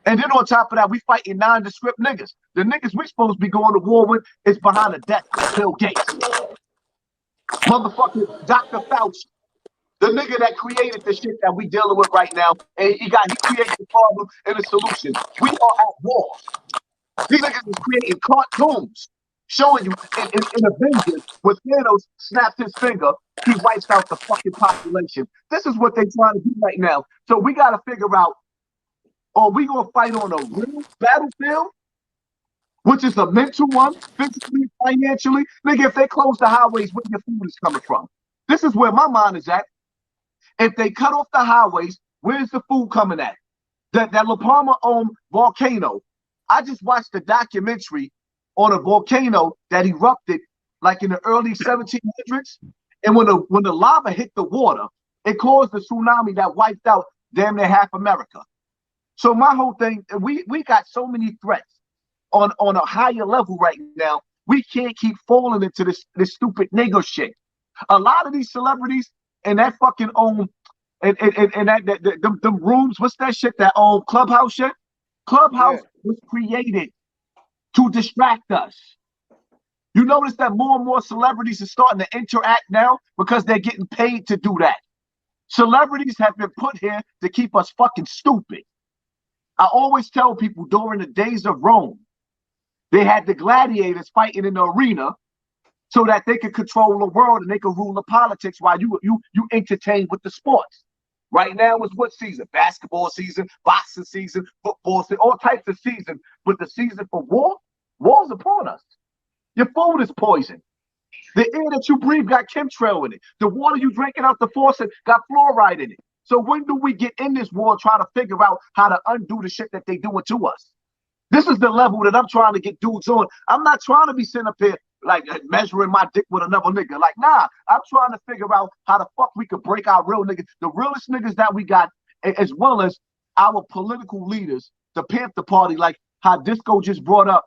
And then on top of that, we fighting nondescript niggas. The niggas we supposed to be going to war with is behind the desk of Bill Gates. Motherfucking Dr. Fauci. The nigga that created the shit that we dealing with right now. And he created the problem and the solution. We are at war. These niggas is creating cartoons showing you in Avengers where Thanos snaps his finger, he wipes out the fucking population. This is what they trying to do right now. So we got to figure out, are we going to fight on a real battlefield, which is a mental one, physically, financially? Nigga, if they close the highways, where your food is coming from? This is where my mind is at. If they cut off the highways, where's the food coming at? That La Palma volcano. I just watched a documentary on a volcano that erupted like in the early 1700s. And when the lava hit the water, it caused a tsunami that wiped out damn near half America. So my whole thing, we got so many threats on a higher level right now. We can't keep falling into this stupid nigger shit. A lot of these celebrities and that fucking them rooms, what's that shit, that Clubhouse shit? Clubhouse was created to distract us. You notice that more and more celebrities are starting to interact now because they're getting paid to do that. Celebrities have been put here to keep us fucking stupid. I always tell people during the days of Rome, they had the gladiators fighting in the arena so that they could control the world and they could rule the politics while you entertain with the sports. Right now is what season? Basketball season, boxing season, football season, all types of seasons. But the season for war's upon us. Your food is poison. The air that you breathe got chemtrail in it. The water you drinking out the faucet got fluoride in it. So when do we get in this war trying to figure out how to undo the shit that they doing to us? This is the level that I'm trying to get dudes on. I'm not trying to be sitting up here like measuring my dick with another nigga. Like, nah, I'm trying to figure out how the fuck we could break our real niggas, the realest niggas that we got, as well as our political leaders, the Panther Party, like how Disco just brought up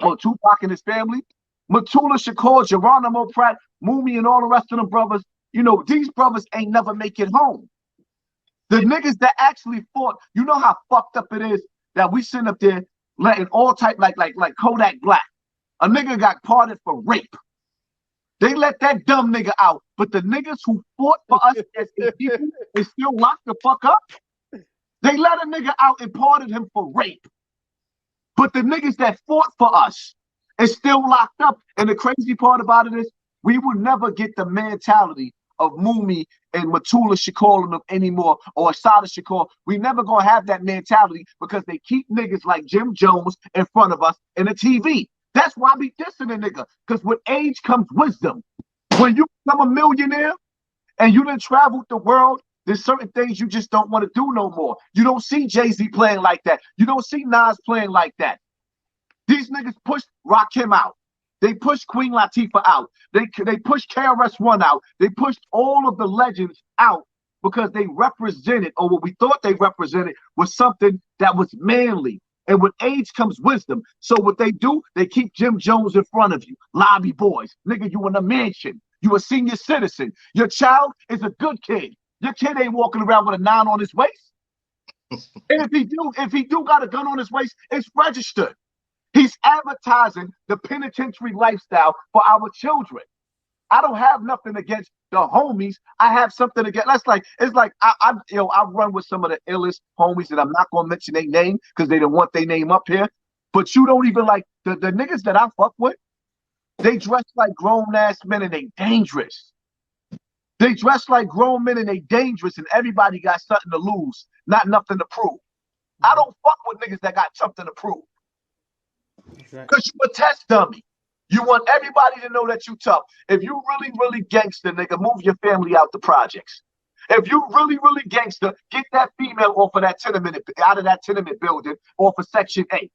Tupac and his family. Matula Shakur, Geronimo Pratt, Mumi, and all the rest of them brothers, you know, these brothers ain't never make it home. The niggas that actually fought, you know how fucked up it is that we sitting up there letting all type like Kodak Black. A nigga got pardoned for rape. They let that dumb nigga out, but the niggas who fought for us as a people is still locked the fuck up. They let a nigga out and pardoned him for rape. But the niggas that fought for us is still locked up. And the crazy part about it is we will never get the mentality of Mumi and Matula Shakur and them anymore, or Asada Shakur. We never gonna have that mentality because they keep niggas like Jim Jones in front of us in the TV. That's why we dissing a nigga, because with age comes wisdom. When you become a millionaire and you done traveled the world, there's certain things you just don't want to do no more. You don't see Jay-Z playing like that. You don't see Nas playing like that. These niggas pushed Rakim out. They pushed Queen Latifah out. They pushed KRS-One out. They pushed all of the legends out because they represented, or what we thought they represented, was something that was manly. And with age comes wisdom. So what they do, they keep Jim Jones in front of you. Lobby boys. Nigga, you in a mansion. You a senior citizen. Your child is a good kid. Your kid ain't walking around with a 9 on his waist. And if he do got a gun on his waist, it's registered. He's advertising the penitentiary lifestyle for our children. I don't have nothing against the homies. I have something against. It's like I run with some of the illest homies, and I'm not gonna mention their name because they don't want their name up here. But you don't even like the niggas that I fuck with. They dress like grown ass men and they dangerous. They dress like grown men and they dangerous, and everybody got something to lose, not nothing to prove. I don't fuck with niggas that got something to prove. Because you a test dummy. You want everybody to know that you tough. If you really, really gangster, nigga, move your family out the projects. If you really, really gangster, get that female off of that tenement, out of that tenement building, off of Section 8.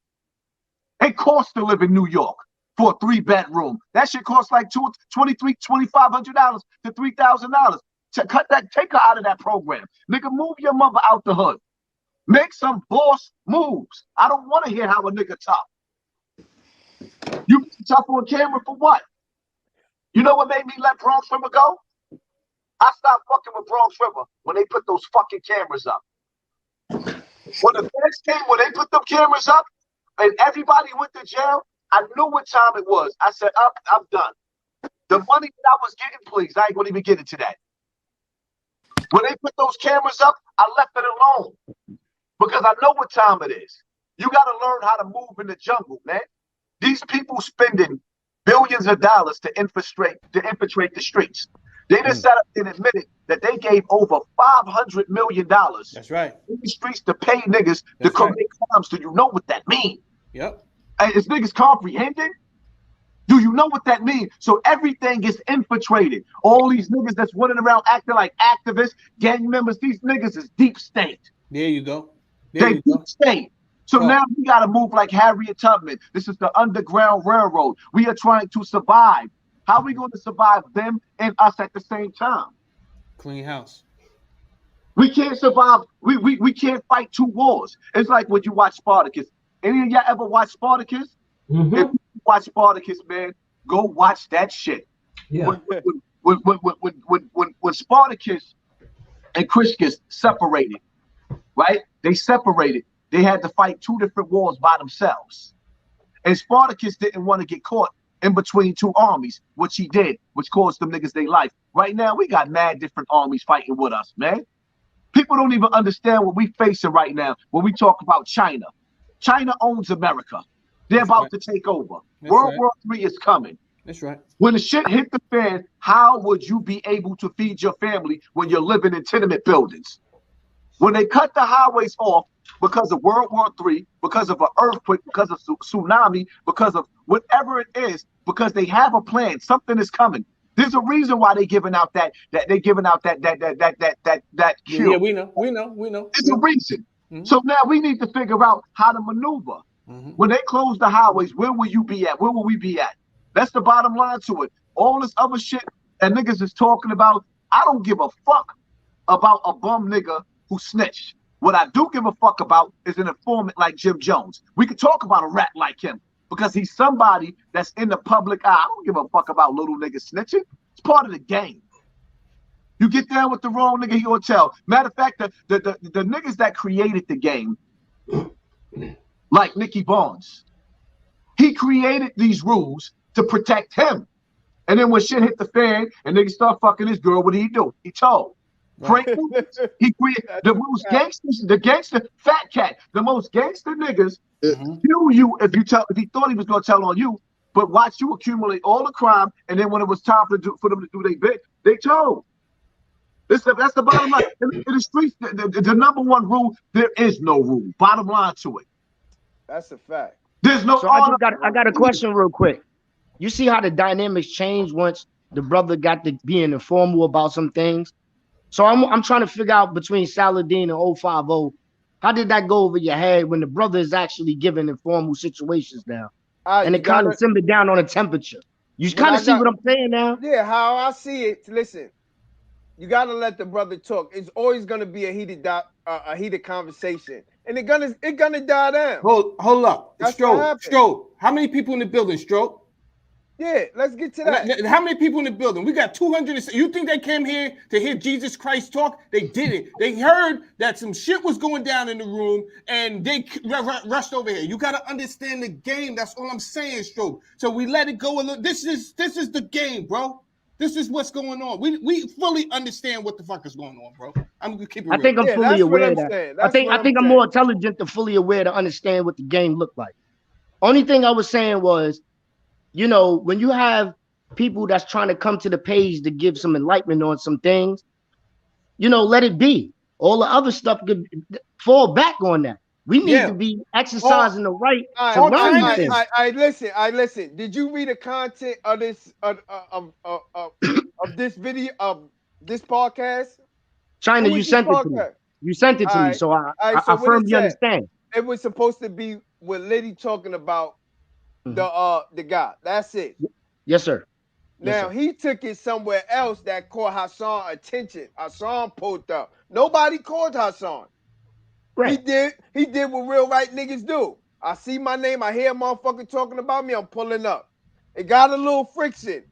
It costs to live in New York for a 3-bedroom. That shit costs like $2,500 to $3,000. Cut that, take her out of that program. Nigga, move your mother out the hood. Make some boss moves. I don't want to hear how a nigga tough. You tough on camera for what? You know what made me let Bronx River go? I stopped fucking with Bronx River when they put those fucking cameras up. When the feds came, when they put them cameras up and everybody went to jail, I knew what time it was. I said, I'm done. The money that I was getting, please, I ain't gonna even get into that. When they put those cameras up, I left it alone because I know what time it is. You gotta learn how to move in the jungle, man. These people spending billions of dollars to infiltrate the streets. They just sat up and admitted that they gave over $500 million. That's right. In the streets to pay niggas to commit crimes. Do you know what that means? Yep. And is niggas comprehending? Do you know what that means? So everything gets infiltrated. All these niggas that's running around acting like activists, gang members, these niggas is deep state. There you go. They deep state. So now we got to move like Harriet Tubman. This is the Underground Railroad. We are trying to survive. How are we going to survive them and us at the same time? Clean house. We can't survive. We can't fight 2 wars. It's like when you watch Spartacus. Any of y'all ever watch Spartacus? Mm-hmm. If you watch Spartacus, man, go watch that shit. Yeah. When Spartacus and Christus separated, right? They separated. They had to fight 2 different wars by themselves. And Spartacus didn't want to get caught in between 2 armies, which he did, which caused them niggas their life. Right now, we got mad different armies fighting with us, man. People don't even understand what we facing right now when we talk about China. China owns America. They're about to take over. World War III is coming. That's right. When the shit hit the fan, how would you be able to feed your family when you're living in tenement buildings? When they cut the highways off because of World War III, because of an earthquake, because of tsunami, because of whatever it is, because they have a plan, something is coming. There's a reason why they're giving out that cure. Yeah, we know. There's a reason. Mm-hmm. So now we need to figure out how to maneuver. Mm-hmm. When they close the highways, where will you be at? Where will we be at? That's the bottom line to it. All this other shit that niggas is talking about, I don't give a fuck about a bum nigga who snitched. What I do give a fuck about is an informant like Jim Jones. We could talk about a rat like him because he's somebody that's in the public eye. I don't give a fuck about little niggas snitching. It's part of the game. You get down with the wrong nigga, he gonna tell. Matter of fact, the niggas that created the game, like Nicky Barnes, he created these rules to protect him. And then when shit hit the fan and niggas start fucking his girl, what did he do? He told. Frank, he created the most gangsters, the gangster fat cat, the most gangster niggas kill you if he thought he was gonna tell on you, but watch you accumulate all the crime, and then when it was time for them to do their bit, they told. That's the bottom line. In the streets, the number one rule, there is no rule. Bottom line to it. That's a fact. There's no. So I got a question real quick. You see how the dynamics changed once the brother got to being informal about some things. So I'm trying to figure out between Saladin and 050, how did that go over your head when the brother is actually giving informal situations now, and it kind of simmered down on a temperature. You kind of see what I'm saying now? Yeah, how I see it. Listen, you gotta let the brother talk. It's always gonna be a heated conversation, and it gonna die down. Hold up, Stroke. How many people in the building, Stroke? Yeah, let's get to that. How many people in the building? We got 200. You think they came here to hear Jesus Christ talk? They didn't. They heard that some shit was going down in the room, and they rushed over here. You got to understand the game. That's all I'm saying, Stroke. So we let it go a little. This is the game, bro. This is what's going on. We fully understand what the fuck is going on, bro. I'm gonna keep it real. I think I'm fully aware of that. I think I'm more intelligent to fully aware to understand what the game looked like. Only thing I was saying was, you know, when you have people that's trying to come to the page to give some enlightenment on some things, you know, let it be. All the other stuff could fall back on that. We need to be exercising the right to learn things. I listen. Did you read the content of this of this video of this podcast? China, you sent it to me. You sent it to me, so I firmly understand. It was supposed to be with Liddy talking about the guy. That's it. Yes, sir. Now he took it somewhere else that caught Hassan attention. Hassan pulled up. Nobody called Hassan. Right. He did what real right niggas do. I see my name, I hear a motherfucker talking about me, I'm pulling up. It got a little friction.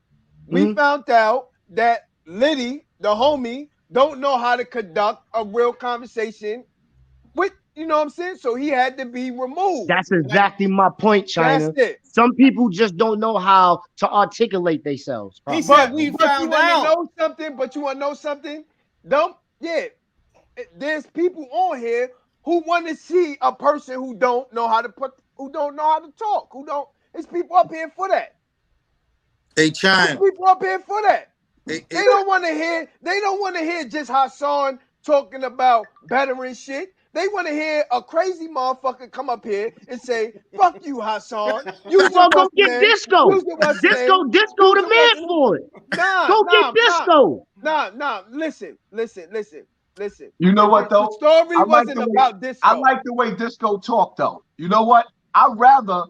We found out that Liddy, the homie, don't know how to conduct a real conversation with, you know what I'm saying? So he had to be removed. That's exactly my point, China. That's it. Some people just don't know how to articulate themselves. He said we found out. But you want to know something? There's people on here who want to see a person who don't know how to talk, it's people up here for that. Hey, China. There's people up here for that. They don't want to hear just Hassan talking about veteran shit. They want to hear a crazy motherfucker come up here and say, "Fuck you, Hassan." You go get Disco. Disco the man for it. Go get Disco. Nah. Listen. You know what though? The story wasn't about Disco. I like the way Disco talked though. You know what? I'd rather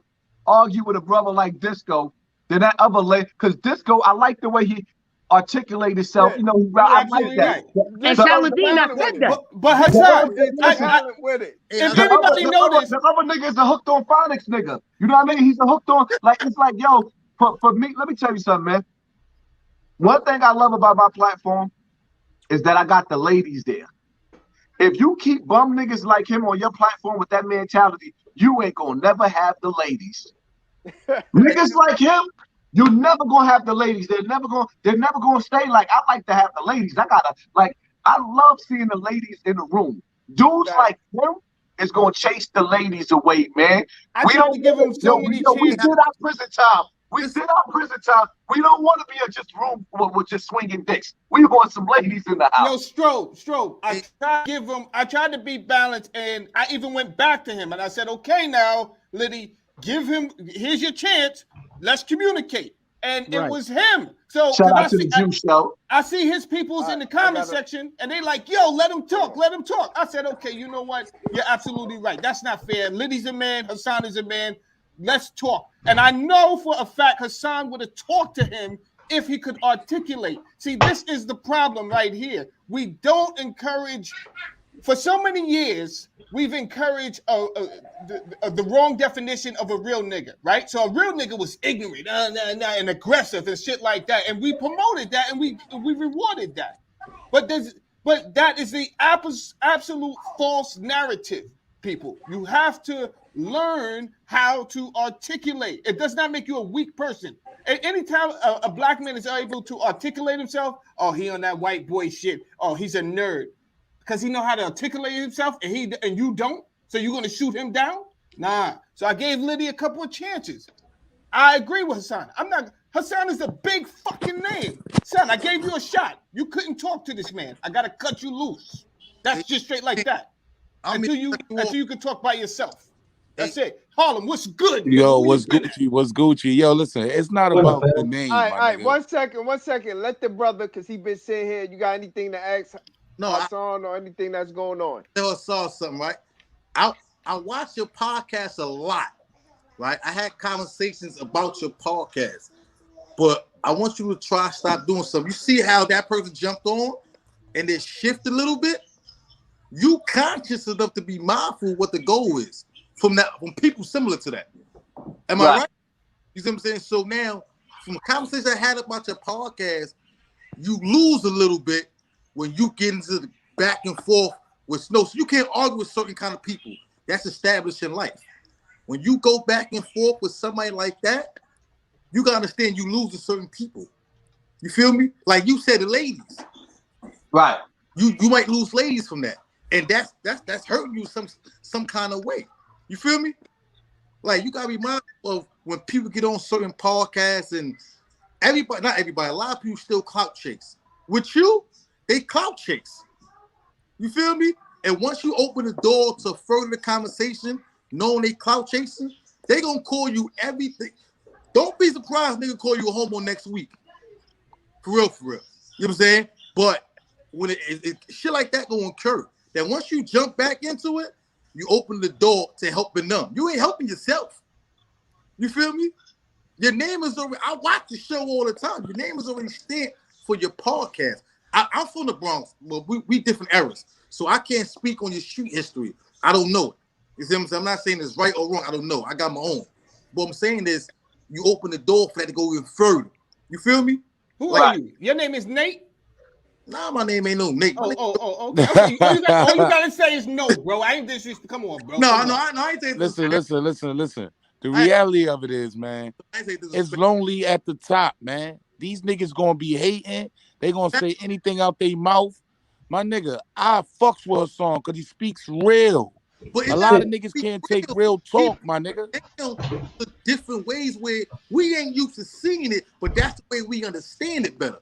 argue with a brother like Disco than that other lady, because Disco, I like the way he articulate himself. You know, I like that. And Saladin, I said that. But Hassan, if anybody noticed, the other nigga is a hooked on phonics nigga. You know what I mean? He's a hooked on, like, it's like, yo, for me, let me tell you something, man. One thing I love about my platform is that I got the ladies there. If you keep bum niggas like him on your platform with that mentality, you ain't gonna never have the ladies. Niggas like him, you're never gonna have the ladies. They're never gonna stay. Like, I like to have the ladies. I love seeing the ladies in the room. Dudes like him is gonna chase the ladies away, man. We don't give them so many chances. We did our prison time. We don't want to be in just room with just swinging dicks. We want some ladies in the house. Yo, Stroke. I tried to be balanced, and I even went back to him and I said, "Okay, now, Liddy, here's your chance. Let's communicate." And it was him. So shout out to the Juice Show. I see his people's in the comment section, and they like, "Yo, let him talk. I said, "Okay, you know what? You're absolutely right. That's not fair. Liddy's a man. Hassan is a man. let's talk. And I know for a fact Hassan would have talked to him if he could articulate. See, this is the problem right here. We don't encourage, for so many years, we've encouraged the wrong definition of a real nigga, right? So a real nigga was ignorant and aggressive and shit like that. And we promoted that and we rewarded that. But that is the absolute false narrative, people. You have to learn how to articulate. It does not make you a weak person. Anytime a black man is able to articulate himself, oh, he on that white boy shit. Oh, he's a nerd. Because he know how to articulate himself and you don't? So you're going to shoot him down? Nah. So I gave Liddy a couple of chances. I agree with Hassan. Hassan is a big fucking name. Son, I gave you a shot. You couldn't talk to this man. I got to cut you loose. That's just straight like that. Until you can talk by yourself. That's it. Harlem, what's good? Yo, what's Gucci? What's Gucci? Yo, listen, it's not about the name. All right, 1 second. Let the brother, because he been sitting here. You got anything to ask Hassan or anything that's going on? I saw something, right? I watch your podcast a lot, right? I had conversations about your podcast, but I want you to try stop doing something. You see how that person jumped on and then shift a little bit? You conscious enough to be mindful what the goal is from people similar to that. Am I right? You see what I'm saying? So now, from a conversation I had about your podcast, you lose a little bit when you get into the back and forth with Snow. So you can't argue with certain kind of people. That's established in life. When you go back and forth with somebody like that, you gotta understand you lose to certain people. You feel me? Like you said, the ladies. Right. You might lose ladies from that. And that's hurting you some kind of way. You feel me? Like you gotta be mindful of when people get on certain podcasts and not everybody, a lot of people still clout chase. With you, they clout chase. You feel me? And once you open the door to further the conversation, knowing they clout chasing, they gonna call you everything. Don't be surprised nigga call you a homo next week. For real. You know what I'm saying? But when it shit like that gonna occur, that once you jump back into it, you open the door to helping them. You ain't helping yourself. You feel me? Your name is already, I watch the show all the time. Your name is already stamped for your podcast. I'm from the Bronx, but we different eras. So I can't speak on your street history. I don't know it. You see what I'm saying? I'm not saying it's right or wrong. I don't know. I got my own. What I'm saying is you open the door for that to go even further. You feel me? Who are you? Your name is Nate? Nah, my name ain't no Nate. Okay. All you gotta say is no, bro. I ain't disrespectful. Come on, bro. No, I ain't saying. Listen. The reality of it is, man, it's lonely at the top, man. These niggas gonna be hating. They gonna say anything out their mouth. My nigga, I fucks with Hassan because he speaks real. But a lot of niggas can't take real talk, my nigga. The different ways where we ain't used to seeing it, but that's the way we understand it better.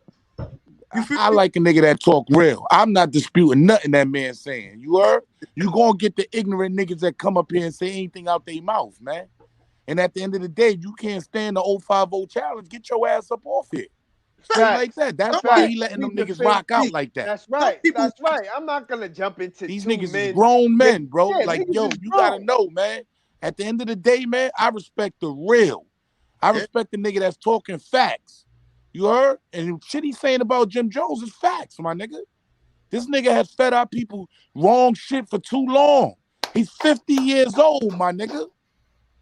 I like a nigga that talk real. I'm not disputing nothing that man's saying. You heard? You gonna get the ignorant niggas that come up here and say anything out their mouth, man. And at the end of the day, you can't stand the 050 challenge. Get your ass up off it. Like that. That's why he letting them niggas rock out like that. That's right. That's right. I'm not gonna jump into these niggas is grown men, bro. Like, yo, you gotta know, man. At the end of the day, man, I respect the real. I respect the nigga that's talking facts. You heard? And shit he's saying about Jim Jones is facts, my nigga. This nigga has fed our people wrong shit for too long. He's 50 years old, my nigga.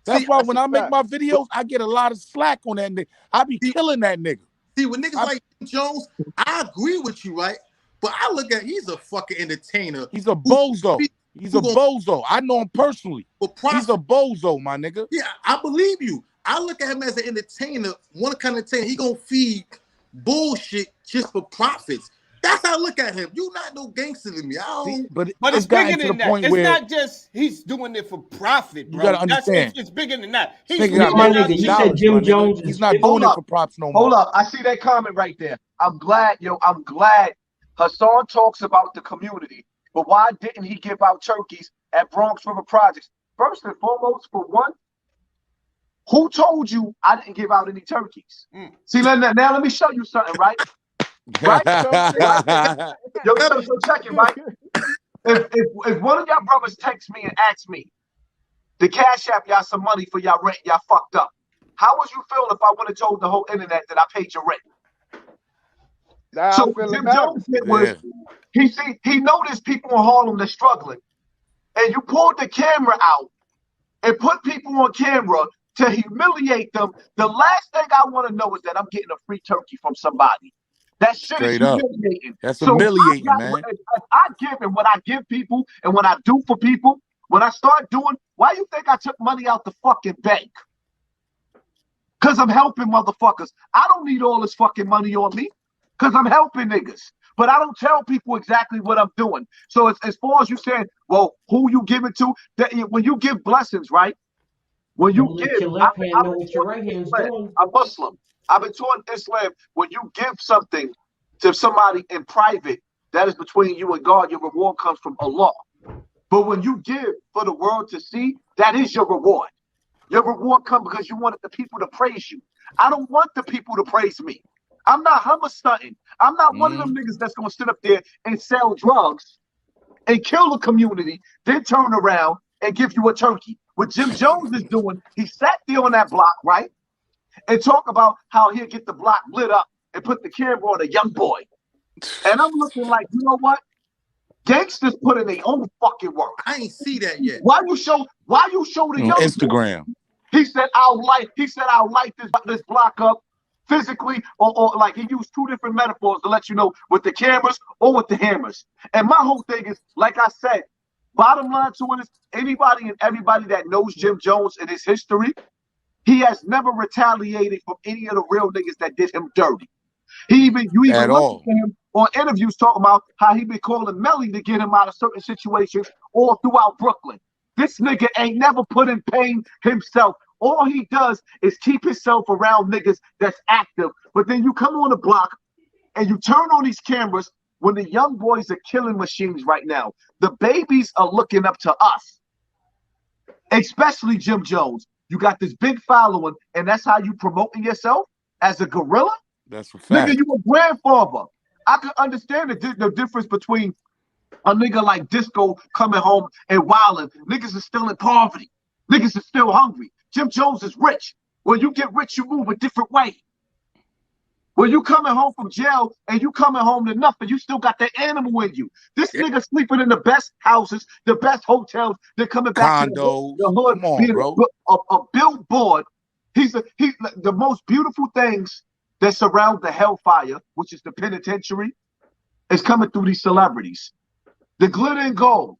That's why when I make my videos, I get a lot of slack on that nigga. I be killing that nigga. See, when niggas like Jim Jones, I agree with you, right? But I look at he's a fucking entertainer. He's a bozo. He's a bozo. I know him personally. He's a bozo, my nigga. Yeah, I believe you. I look at him as an entertainer. One kind of entertainer, he gonna feed bullshit just for profits. That's how I look at him. You not no gangster to me. But it's bigger than that. It's not just he's doing it for profit, bro. You gotta understand. It's bigger than that. You said Jim Jones. He's not doing it for props no more. Hold up. I see that comment right there. I'm glad Hassan talks about the community. But why didn't he give out turkeys at Bronx River Projects? First and foremost, for one, who told you I didn't give out any turkeys? See, now let me show you something, right? Right? Yo, so check it, right? If one of y'all brothers text me and ask me, The Cash App y'all some money for y'all rent. Y'all fucked up. How would you feel if I would have told the whole internet that I paid your rent? Now So I what feel Jim about Jones did was he noticed people in Harlem that's struggling, and you pulled the camera out and put people on camera to humiliate them. The last thing I want to know is that I'm getting a free turkey from somebody. That shit is humiliating. That's humiliating, man. If I give and what I give people and what I do for people, when I start doing, why you think I took money out the fucking bank? Because I'm helping motherfuckers. I don't need all this fucking money on me because I'm helping niggas. But I don't tell people exactly what I'm doing. So as far as you saying, well, who you give it to, that when you give blessings, right? When you give, your left hand know what your right hand's doing. I'm Muslim. I've been taught Islam. When you give something to somebody in private, that is between you and God. Your reward comes from Allah. But when you give for the world to see, that is your reward. Your reward comes because you wanted the people to praise you. I don't want the people to praise me. I'm not hummer stunting. I'm not one of them niggas that's gonna sit up there and sell drugs and kill the community, then turn around and give you a turkey. What Jim Jones is doing, he sat there on that block, right? And talk about how he'll get the block lit up and put the camera on a young boy. And I'm looking like, you know what? Gangsters put in their own fucking work. I ain't see that yet. Why you show the young Instagram? Boy? He said I'll light this block up physically, or like he used two different metaphors to let you know with the cameras or with the hammers. And my whole thing is, like I said, bottom line to it is anybody and everybody that knows Jim Jones and his history, he has never retaliated from any of the real niggas that did him dirty. You even look at him on interviews talking about how he been calling Melly to get him out of certain situations all throughout Brooklyn. This nigga ain't never put in pain himself. All he does is keep himself around niggas that's active. But then you come on the block and you turn on these cameras when the young boys are killing machines right now. The babies are looking up to us, especially Jim Jones. You got this big following, and that's how you promoting yourself as a gorilla? That's a fact. Nigga, you a grandfather. I could understand the difference between a nigga like Disco coming home and wilding. Niggas are still in poverty. Niggas are still hungry. Jim Jones is rich. When you get rich, you move a different way. When you coming home from jail and you coming home to nothing, you still got that animal in you. This nigga sleeping in the best houses, the best hotels. They're coming back Condos. to the hood, Come on, being bro. a billboard. He's the most beautiful things that surround the hellfire, which is the penitentiary, is coming through these celebrities. The glitter and gold.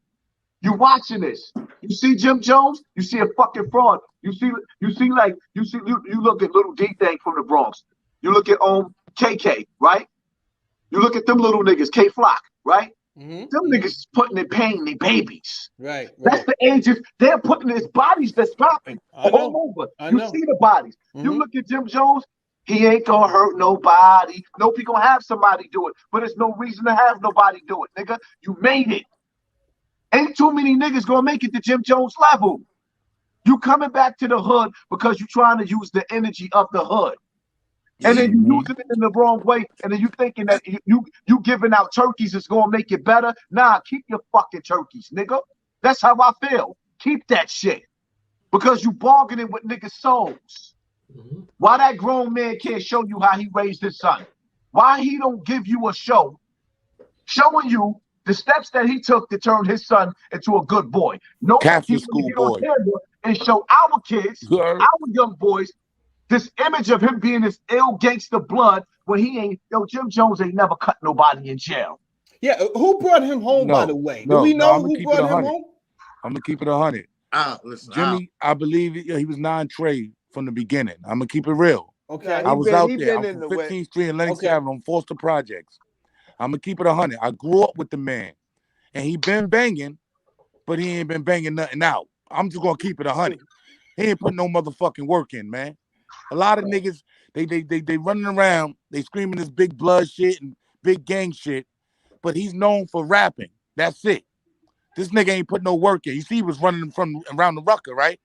You watching this. You see Jim Jones, you see a fucking fraud. You look at little D thing from the Bronx. You look at KK, right? You look at them little niggas, K Flock, right? Them niggas putting in pain their babies. Right. That's the ages. They're putting his bodies that's dropping all over. You see the bodies. You look at Jim Jones, he ain't gonna hurt nobody. Nope, he gonna have somebody do it. But there's no reason to have nobody do it, nigga. You made it. Ain't too many niggas gonna make it to Jim Jones level. You coming back to the hood because you trying to use the energy of the hood. And then you using it in the wrong way, and then you thinking that you giving out turkeys is gonna make it better. Nah, keep your fucking turkeys, nigga. That's how I feel. Keep that shit. Because you bargaining with niggas' souls. Why that grown man can't show you how he raised his son? Why he don't give you a show showing you the steps that he took to turn his son into a good boy? No, Catholic school boy. And show our kids, our young boys, this image of him being this ill gangster blood when he ain't, Jim Jones ain't never cut nobody in jail. Yeah, who brought him home, by the way? Do we know who brought him home? I'm going to keep it 100. Listen, Jimmy, I believe he was non-trade from the beginning. I'm going to keep it real. Okay. I was out there. I'm from 15th Street and Lenox Avenue on Foster Projects. I'm going to keep it 100. I grew up with the man. And he been banging, but he ain't been banging nothing out. I'm just going to keep it 100. He ain't putting no motherfucking work in, man. A lot of niggas, they running around, they screaming this big blood shit and big gang shit, but he's known for rapping. That's it. This nigga ain't put no work in. You see he was running from around the Rucker, right?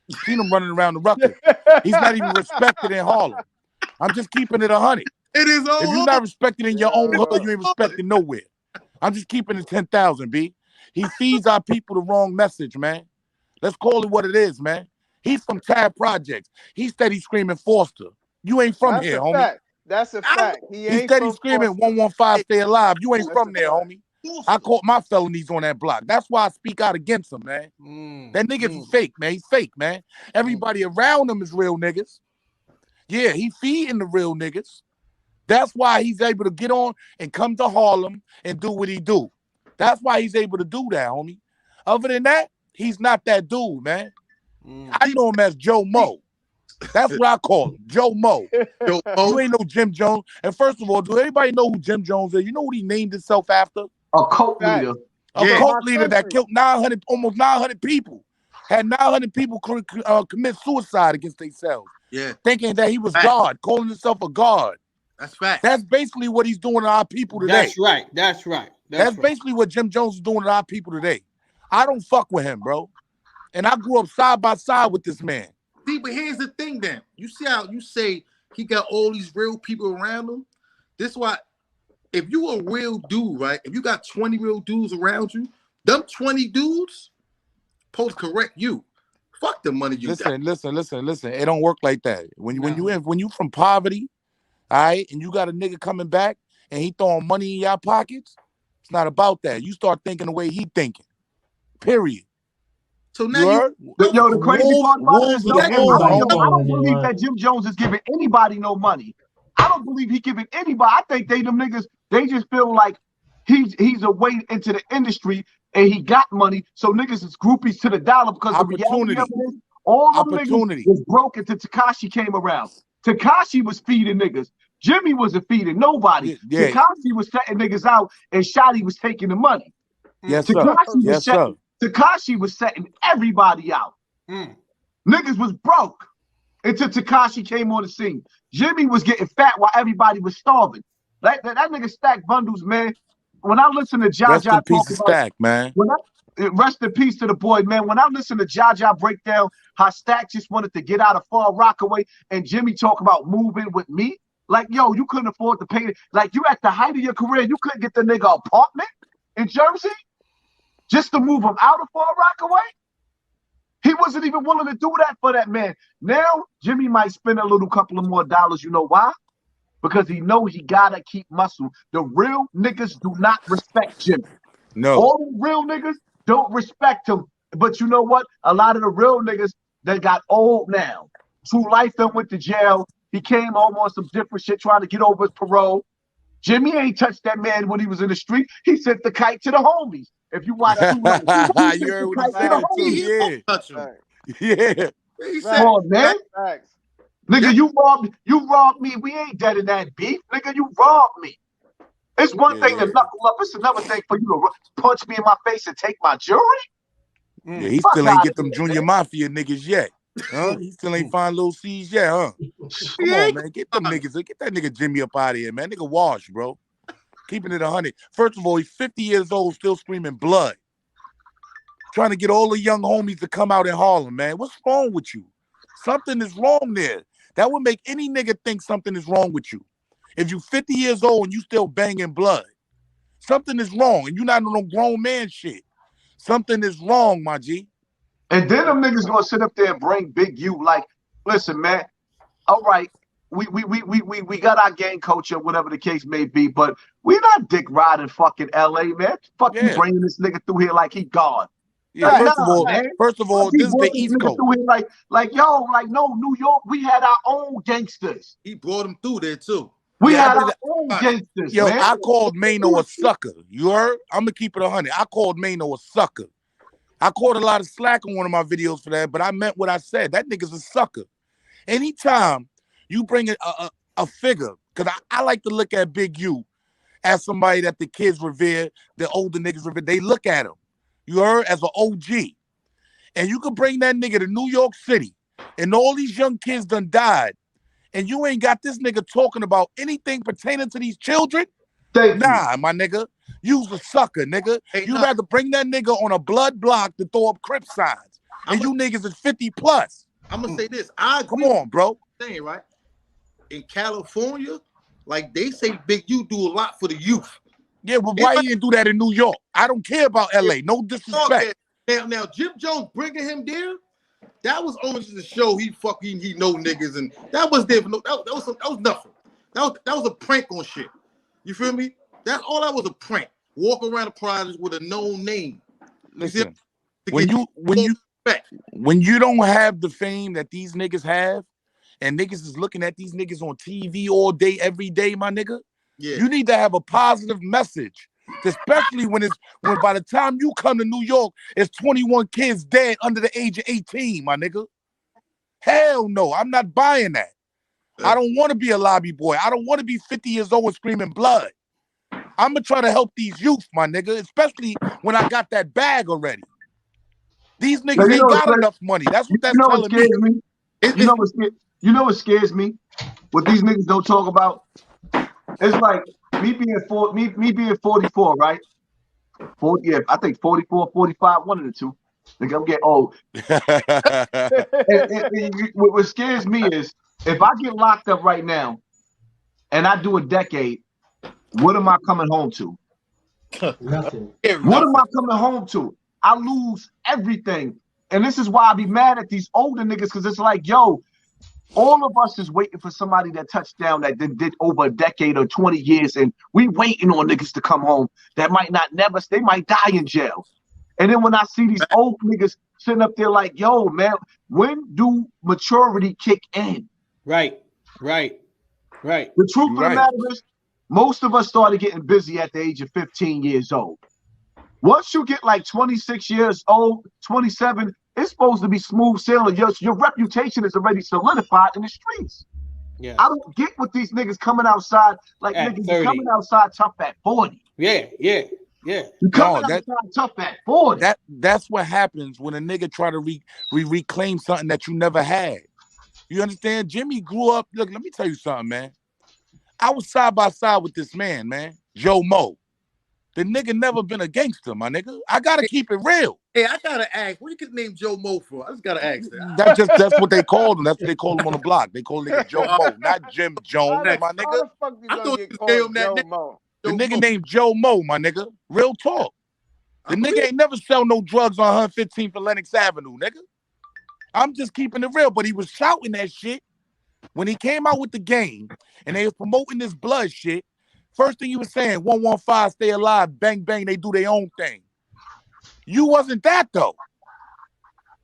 You seen him running around the Rucker. He's not even respected in Harlem. I'm just keeping it 100. It is all If you're not respected in your own hood, you ain't respected nowhere. I'm just keeping it 10,000, B. He feeds our people the wrong message, man. Let's call it what it is, man. He's from Tab Projects. He steady screaming Foster. You ain't from here, homie. Fact. That's a fact. He steady screaming 115 stay alive. You ain't from there, homie. I caught my felonies on that block. That's why I speak out against him, man. That nigga's fake, man. He's fake, man. Everybody around him is real niggas. Yeah, he feeding the real niggas. That's why he's able to get on and come to Harlem and do what he do. That's why he's able to do that, homie. Other than that, he's not that dude, man. I know him as Joe Mo. That's what I call him, Joe Mo. You ain't no Jim Jones. And first of all, do anybody know who Jim Jones is? You know what he named himself after? A cult leader. A cult leader that killed almost 900 people. Had 900 people commit suicide against themselves. Yeah. Thinking that he was God, calling himself a God. That's fact. That's basically what he's doing to our people today. That's right. That's basically what Jim Jones is doing to our people today. I don't fuck with him, bro. And I grew up side by side with this man. See, but here's the thing then. You see how you say he got all these real people around him? This is why, if you a real dude, right? If you got 20 real dudes around you, them 20 dudes supposed to correct you. Fuck the money you got. Listen. It don't work like that. When you from poverty, all right, and you got a nigga coming back and he throwing money in your pockets, it's not about that. You start thinking the way he thinking. Period. So now the crazy part about it is, I don't believe that Jim Jones is giving anybody no money. I don't believe he giving anybody. I think them niggas, they just feel like he's a way into the industry and he got money, so niggas is groupies to the dollar because the reality of it is, all them niggas was broke until Tekashi came around. Tekashi was feeding niggas. Jimmy wasn't feeding nobody. Yeah. Tekashi was setting niggas out and Shotty was taking the money. Yes, sir. Tekashi was setting everybody out. Niggas was broke until Tekashi came on the scene. Jimmy was getting fat while everybody was starving. That nigga stacked bundles, man. When I listen to Jaja talk about Stack, man. Rest in peace to the boy, man. When I listen to Jaja break down how Stack just wanted to get out of Far Rockaway and Jimmy talk about moving with me, like, yo, you couldn't afford to pay it. Like, you at the height of your career, you couldn't get the nigga an apartment in Jersey just to move him out of Far Rockaway? He wasn't even willing to do that for that man. Now, Jimmy might spend a little couple of more dollars. You know why? Because he know he gotta keep muscle. The real niggas do not respect Jimmy. No. All the real niggas don't respect him. But you know what? A lot of the real niggas, they got old now. True Life done went to jail. He came home on some different shit trying to get over his parole. Jimmy ain't touched that man when he was in the street. He sent the kite to the homies. If you watch True Life, you heard what he said too. Yeah. Come on, man. Nigga, you robbed me. We ain't dead in that beef. Nigga, you robbed me. It's one thing to knuckle up. It's another thing for you to punch me in my face and take my jewelry. Yeah, he still ain't get them Junior Mafia niggas yet. Huh? He still ain't find Lil C's yet, huh? Come on, man. Get them niggas. Get that nigga Jimmy up out of here, man. Nigga wash, bro. Keeping it 100. First of all, he's 50 years old, still screaming blood. Trying to get all the young homies to come out in Harlem, man. What's wrong with you? Something is wrong there. That would make any nigga think something is wrong with you. If you 50 years old and you still banging blood, something is wrong. And you not on no grown man shit. Something is wrong, my G. And then them niggas gonna sit up there and bring Big U like, listen, man, all right, we got our gang culture, whatever the case may be, but we not dick riding fucking LA, man. Fuck you bringing this nigga through here like he God. Yeah, first of all, this is the East Coast. Like, no, New York, we had our own gangsters. He brought them through there too. We had our own gangsters. Yo, man. I called Mano a sucker. You heard? I'm gonna keep it 100. I called Mano a sucker. I caught a lot of slack on one of my videos for that, but I meant what I said. That nigga's a sucker. Anytime you bring a figure, because I like to look at Big U as somebody that the kids revere, the older niggas revere. They look at him. You heard? As an OG. And you can bring that nigga to New York City, and all these young kids done died, and you ain't got this nigga talking about anything pertaining to these children? Nah, my nigga. You's a sucker, nigga. You'd rather bring that nigga on a blood block to throw up Crip signs. And you niggas is 50 plus. I'm gonna say this. I agree. Come on, bro. Saying, right? In California, like they say Big U do a lot for the youth. Yeah, but why you didn't do that in New York? I don't care about LA. No disrespect. Now Jim Jones bringing him there, that was only to show he know niggas, and that was there for no, that was nothing. That was a prank on shit. You feel me? That's all. That was a prank. Walk around the project with a known name. Listen, when you don't have the fame that these niggas have, and niggas is looking at these niggas on TV all day, every day, my nigga, you need to have a positive message. Especially when by the time you come to New York, it's 21 kids dead under the age of 18, my nigga. Hell no, I'm not buying that. I don't want to be a lobby boy. I don't want to be 50 years old and screaming blood. I'm gonna try to help these youth, my nigga, especially when I got that bag already. These niggas ain't got enough money. That's what that's telling me. You know what scares me? What these niggas don't talk about? It's like me being 44, right? 40, yeah, I think 44, 45, one of the two. Like I'm getting old. What scares me is if I get locked up right now and I do a decade, what am I coming home to? Nothing. What am I coming home to? I lose everything. And this is why I be mad at these older niggas, because it's like, yo, all of us is waiting for somebody that touched down that did over a decade or 20 years, and we waiting on niggas to come home that might not never, they might die in jail. And then when I see these old niggas sitting up there like, yo, man, when do maturity kick in? Right. The truth of the matter is, most of us started getting busy at the age of 15 years old. Once you get like 26 years old, 27, it's supposed to be smooth sailing. Your reputation is already solidified in the streets. Yeah. I don't get what these niggas coming outside like at niggas 30. Coming outside tough at 40. Yeah. You coming outside tough at 40. That's what happens when a nigga try to reclaim something that you never had. You understand? Jimmy grew up. Look, let me tell you something, man. I was side by side with this man, Joe Mo. The nigga never been a gangster, my nigga. I gotta keep it real. Hey, I gotta ask, what you get named Joe Mo for? I just gotta ask that. That's what they called him. That's what they called him on the block. They called nigga Joe Mo, not Jim Jones, my nigga. I thought you gave him that Mo. The nigga named Joe Mo, my nigga. Real talk. The nigga ain't never sell no drugs on 115th and Lenox Avenue, nigga. I'm just keeping it real, but he was shouting that shit when he came out with the game and they was promoting this blood shit. First thing you was saying, 115, stay alive, bang, bang, they do their own thing. You wasn't that, though.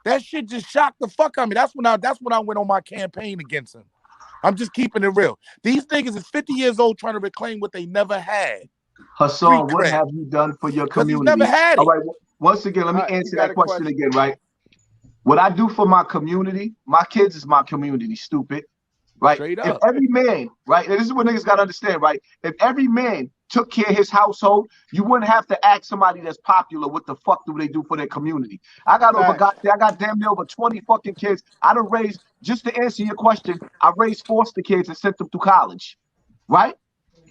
That shit just shocked the fuck out of me. That's when I went on my campaign against him. I'm just keeping it real. These niggas is 50 years old trying to reclaim what they never had. Hassan, what have you done for your community? Never had it. All right, once again, let me answer that question again, right? What I do for my community, my kids is my community, stupid. Right? If every man, right, and this is what niggas gotta understand, right? If every man took care of his household, you wouldn't have to ask somebody that's popular what the fuck do they do for their community. I got damn near over 20 fucking kids. I done raised, just to answer your question, I raised foster kids and sent them to college, right?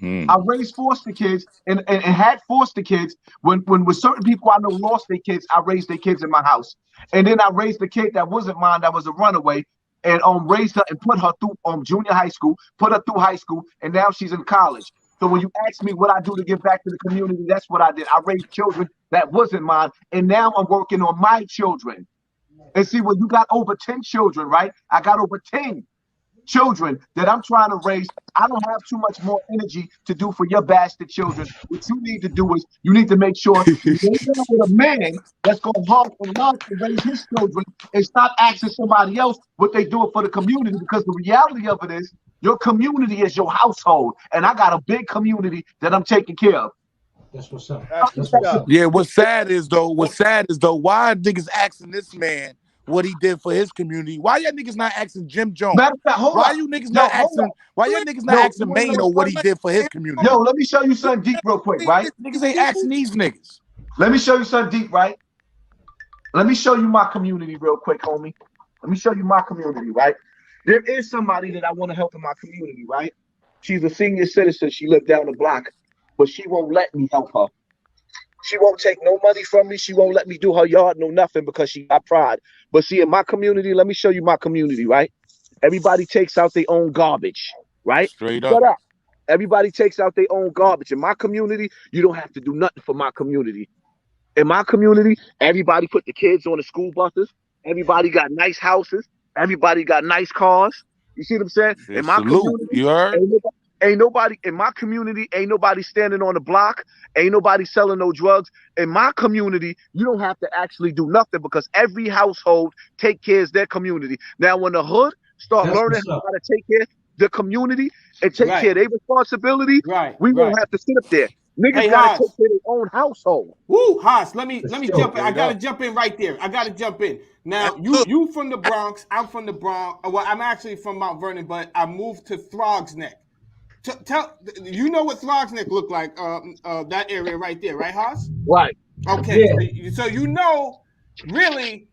I raised foster kids and had foster kids when with certain people I know lost their kids. I raised their kids in my house, and then I raised a kid that wasn't mine, that was a runaway, and raised her and put her through junior high school, put her through high school, and now she's in college. So when you ask me what I do to give back to the community, that's what I did. I raised children that wasn't mine, and now I'm working on my children. And see, when you got over 10 children, right? I got over 10 children that I'm trying to raise. I don't have too much more energy to do for your bastard children. What you need to do is you need to make sure you're with a man that's going to love and love to raise his children and stop asking somebody else what they do for the community, because the reality of it is your community is your household, and I got a big community that I'm taking care of. That's what's up. Yeah, what's sad is though, why are niggas asking this man what he did for his community? Why y'all niggas not asking Jim Jones? Why you niggas not asking Mano what he did for his community? Yo, let me show you something deep real quick, right? Niggas ain't asking these niggas. Let me show you something deep, right? Let me show you my community real quick, homie. Let me show you my community, right? There is somebody that I want to help in my community, right? She's a senior citizen. She lived down the block, but she won't let me help her. She won't take no money from me. She won't let me do her yard, no nothing, because she got pride. But see, in my community, let me show you my community, right? Everybody takes out their own garbage, right? Straight up. Everybody takes out their own garbage. In my community, you don't have to do nothing for my community. In my community, everybody put the kids on the school buses. Everybody got nice houses. Everybody got nice cars. You see what I'm saying? In my Salute. community, You heard? ain't nobody in my community, ain't nobody standing on the block, ain't nobody selling no drugs. In my community, you don't have to actually do nothing because every household take care of their community. Now, when the hood start learning how to take care of the community and take care of their responsibility, we won't have to sit up there. Niggas gotta take care of their own household. Woo, Haas, let me jump in. I gotta jump in right there. I gotta jump in. Now, you from the Bronx, I'm from the Bronx. Well, I'm actually from Mount Vernon, but I moved to Throgs Neck. Tell you know what Throgs Neck look like? That area right there, right, Haas? Right. Okay. Yeah. So you know, really,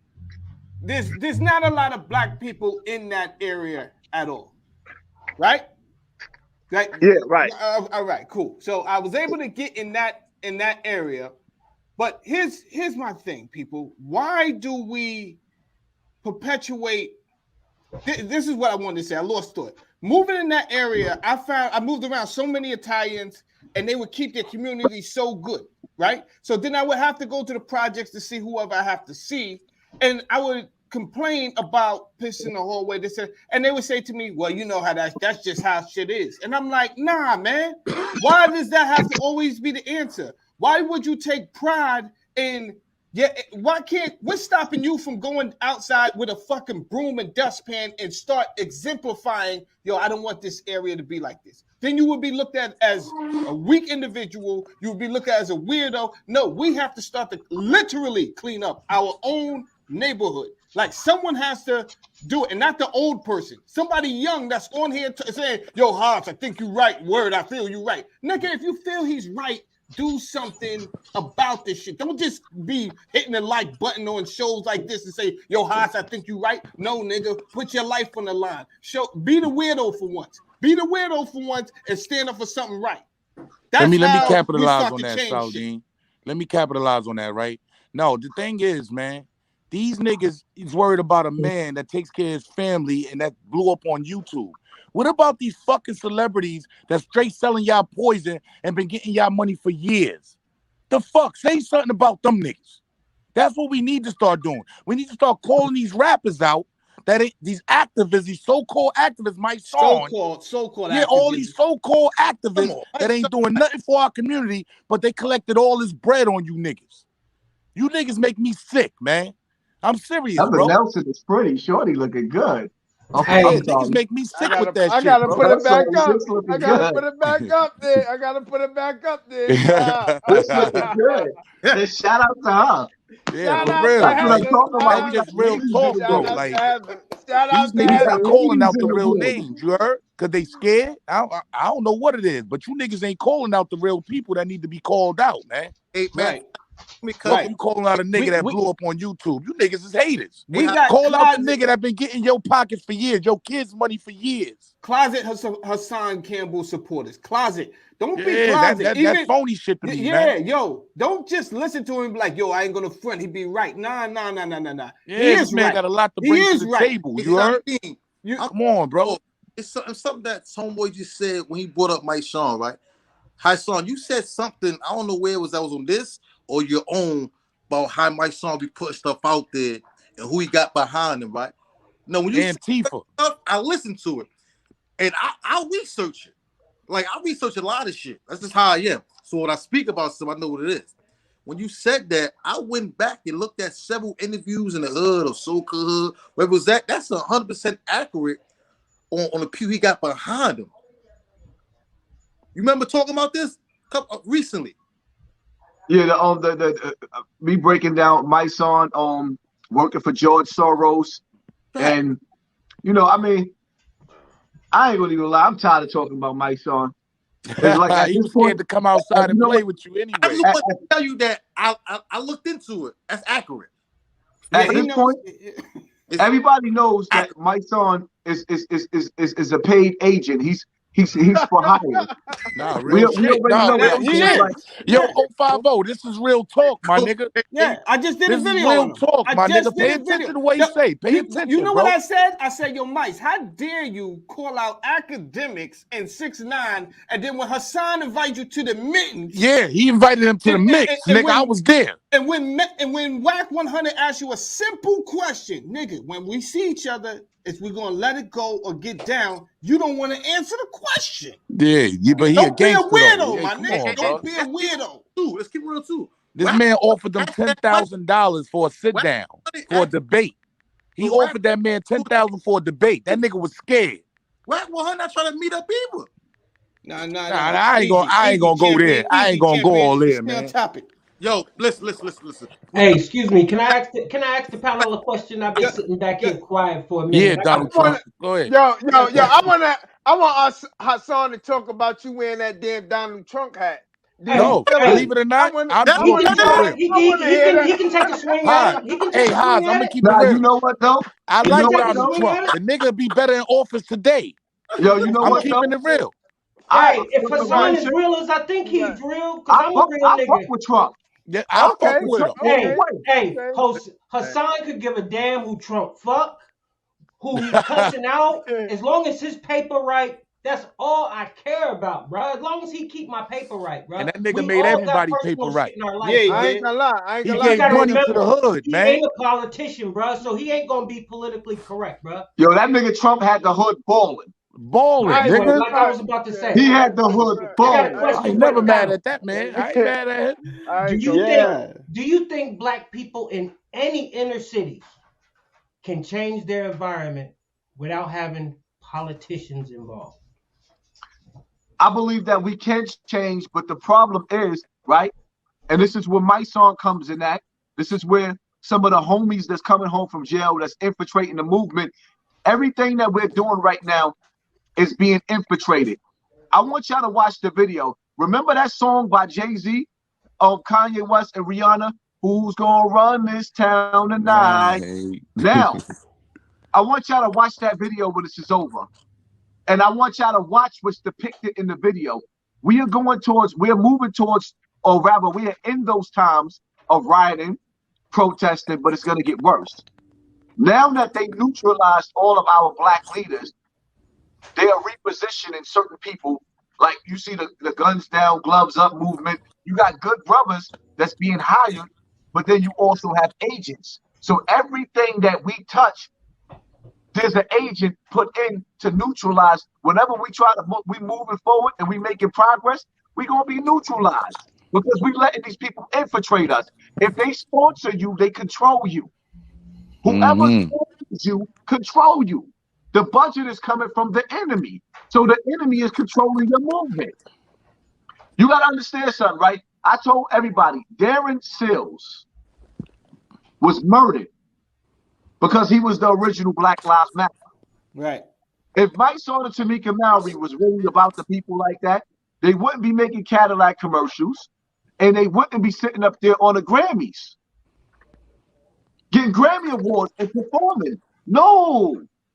there's not a lot of black people in that area at all, right? Like, yeah, right. All right, cool. So I was able to get in that area, but here's my thing, people. Why do we perpetuate? This is what I wanted to say. I lost thought. Moving in that area, I moved around so many Italians, and they would keep their community so good, right? So then I would have to go to the projects to see whoever I have to see, and I would complain about pissing the hallway. And they would say to me, well, you know how that's just how shit is. And I'm like, nah, man. Why does that have to always be the answer? Why would you take pride in what's stopping you from going outside with a fucking broom and dustpan and start exemplifying, I don't want this area to be like this. Then you would be looked at as a weak individual. You would be looked at as a weirdo. No, we have to start to literally clean up our own neighborhood. Like someone has to do it, and not the old person. Somebody young that's on here saying, yo, Hobbs, I think you're right. Word, I feel you right. Nigga, if you feel he's right, do something about this shit. Don't just be hitting the like button on shows like this and say, yo, Hobbs, I think you're right. No, nigga, put your life on the line. Be the weirdo for once. Be the weirdo for once and stand up for something right. Let me capitalize on that, Saladin. Let me capitalize on that, right? No, the thing is, man, these niggas is worried about a man that takes care of his family and that blew up on YouTube. What about these fucking celebrities that's straight selling y'all poison and been getting y'all money for years? The fuck? Say something about them niggas. That's what we need to start doing. We need to start calling these rappers out. These activists, these so-called activists, my son. So-called yeah, activists. All these so-called activists that ain't doing nothing for our community, but they collected all this bread on you niggas. You niggas make me sick, man. I'm serious, bro. Nelson is pretty. Shorty looking good. Okay, niggas make me sick with that shit. I gotta bro. put it back up. I gotta put it back up there. I gotta put it back up there. This looking good. Shout out to her. Yeah, for real. That's what I'm talking about. That's just real talk, though. Like, these niggas ain't calling out the real names, you heard? Because they scared. I don't know what it is, but you niggas ain't calling out the real people that need to be called out, man. Hey, man. Right. Because you calling out a nigga that blew up on YouTube. You niggas is haters. Call out the nigga that been getting your pockets for years, your kids' money for years. Closet Hassan Campbell supporters. Closet. Don't be closet. That phony shit to me, man. Yo. Don't just listen to him like, yo, I ain't gonna front. He be right. Nah. Yeah, he is man right. Got a lot to bring to the table. You heard? Come on, bro. It's something that homeboy just said when he brought up Mike Sean, right? Hassan, you said something. I don't know where it was. That was on this or your own about how Mike Sean be putting stuff out there and who he got behind him, right? No, when you Antifa, I listen to it and I research it. Like I research a lot of shit. That's just how I am. So when I speak about stuff, I know what it is. When you said that, I went back and looked at several interviews in the hood or Soca Hood, where it was that. That's 100% accurate on the pew he got behind him. You remember talking about this recently? Yeah, me breaking down my son working for George Soros, and I mean, I ain't gonna even lie. I'm tired of talking about my son. Like he was scared to come outside and play with you anyway. I just want to tell you that I looked into it. That's accurate. At this point, everybody knows that my son is a paid agent. He's for hire. Nah, real shit. We already know he is. like, Yo, 050, this is real talk, my nigga. Yeah, I just did a This video is real on him. talk, my nigga. Pay Did a attention video. to what he say. Pay attention, You know bro. what I said? I said, yo, Mice, how dare you call out academics and 6ix9ine, and then when Hassan invites you to the mittens, yeah, he invited him to the mix, nigga. I was there. And when Whack 100 asks you a simple question, nigga, when we see each other, is we gonna let it go or get down? You don't want to answer the question. Yeah, but he a gangster. Don't be a weirdo, though. my nigga. Don't be a weirdo. Let's keep it real too. This man offered them $10,000 for a sit down for a debate. He offered that man $10,000 for a debate. That nigga was scared. Whack 100 not trying to meet up either. Nah, I ain't gonna go there. I ain't gonna go all there, man. Topic. Yo, listen. Hey, excuse me. Can I ask the panel a question? I've been sitting back here quiet for a minute. Yeah, Donald Trump. Go ahead. Yo, I want Hassan to talk about you wearing that damn Donald Trump hat. No, believe it or not, he can take a swing at it. Hey, Haas, I'm gonna keep it real. You know what though? I like Donald Trump. The nigga be better in office today. Yo, you know I'm what? keeping it real. Hey, if Hassan is real as I think he's real, because I'm a real nigga. I fuck with Trump. Yeah, I fuck with him. Hey, Hassan could give a damn who Trump fuck, who he's cussing out. As long as his paper right, that's all I care about, bro. As long as he keep my paper right, bro. And that nigga made everybody paper right. Yeah, I ain't gonna lie. He gave money to the hood, he man. He ain't a politician, bro, so he ain't gonna be politically correct, bro. Yo, that nigga Trump had the hood balling. Nigga. Like I was about to say. He had the hood balling. I ain't never mad at that, man. I ain't mad at him. Do you think black people in any inner cities can change their environment without having politicians involved? I believe that we can change, but the problem is, right? And this is where my song comes in at. This is where some of the homies that's coming home from jail, that's infiltrating the movement, everything that we're doing right now is being infiltrated. I want y'all to watch the video. Remember that song by Jay-Z, Kanye West and Rihanna, Who's Gonna Run This Town Tonight? Right. Now, I want y'all to watch that video when this is over. And I want y'all to watch what's depicted in the video. We're moving towards, or rather, we are in those times of rioting, protesting, but it's going to get worse. Now that they neutralized all of our black leaders, they are repositioning certain people. Like you see the guns down, gloves up movement. You got good brothers that's being hired, but then you also have agents. So everything that we touch, there's an agent put in to neutralize. Whenever we moving forward and we making progress, we gonna be neutralized because we letting these people infiltrate us. If they sponsor you, they control you. Whoever sponsors you, control you. The budget is coming from the enemy, so the enemy is controlling your movement. You gotta understand something, right? I told everybody, Darren Sills was murdered because he was the original Black Lives Matter. Right. If Mike Saw and Tamika Mallory was really about the people like that, they wouldn't be making Cadillac commercials and they wouldn't be sitting up there on the Grammys, getting Grammy Awards and performing. No,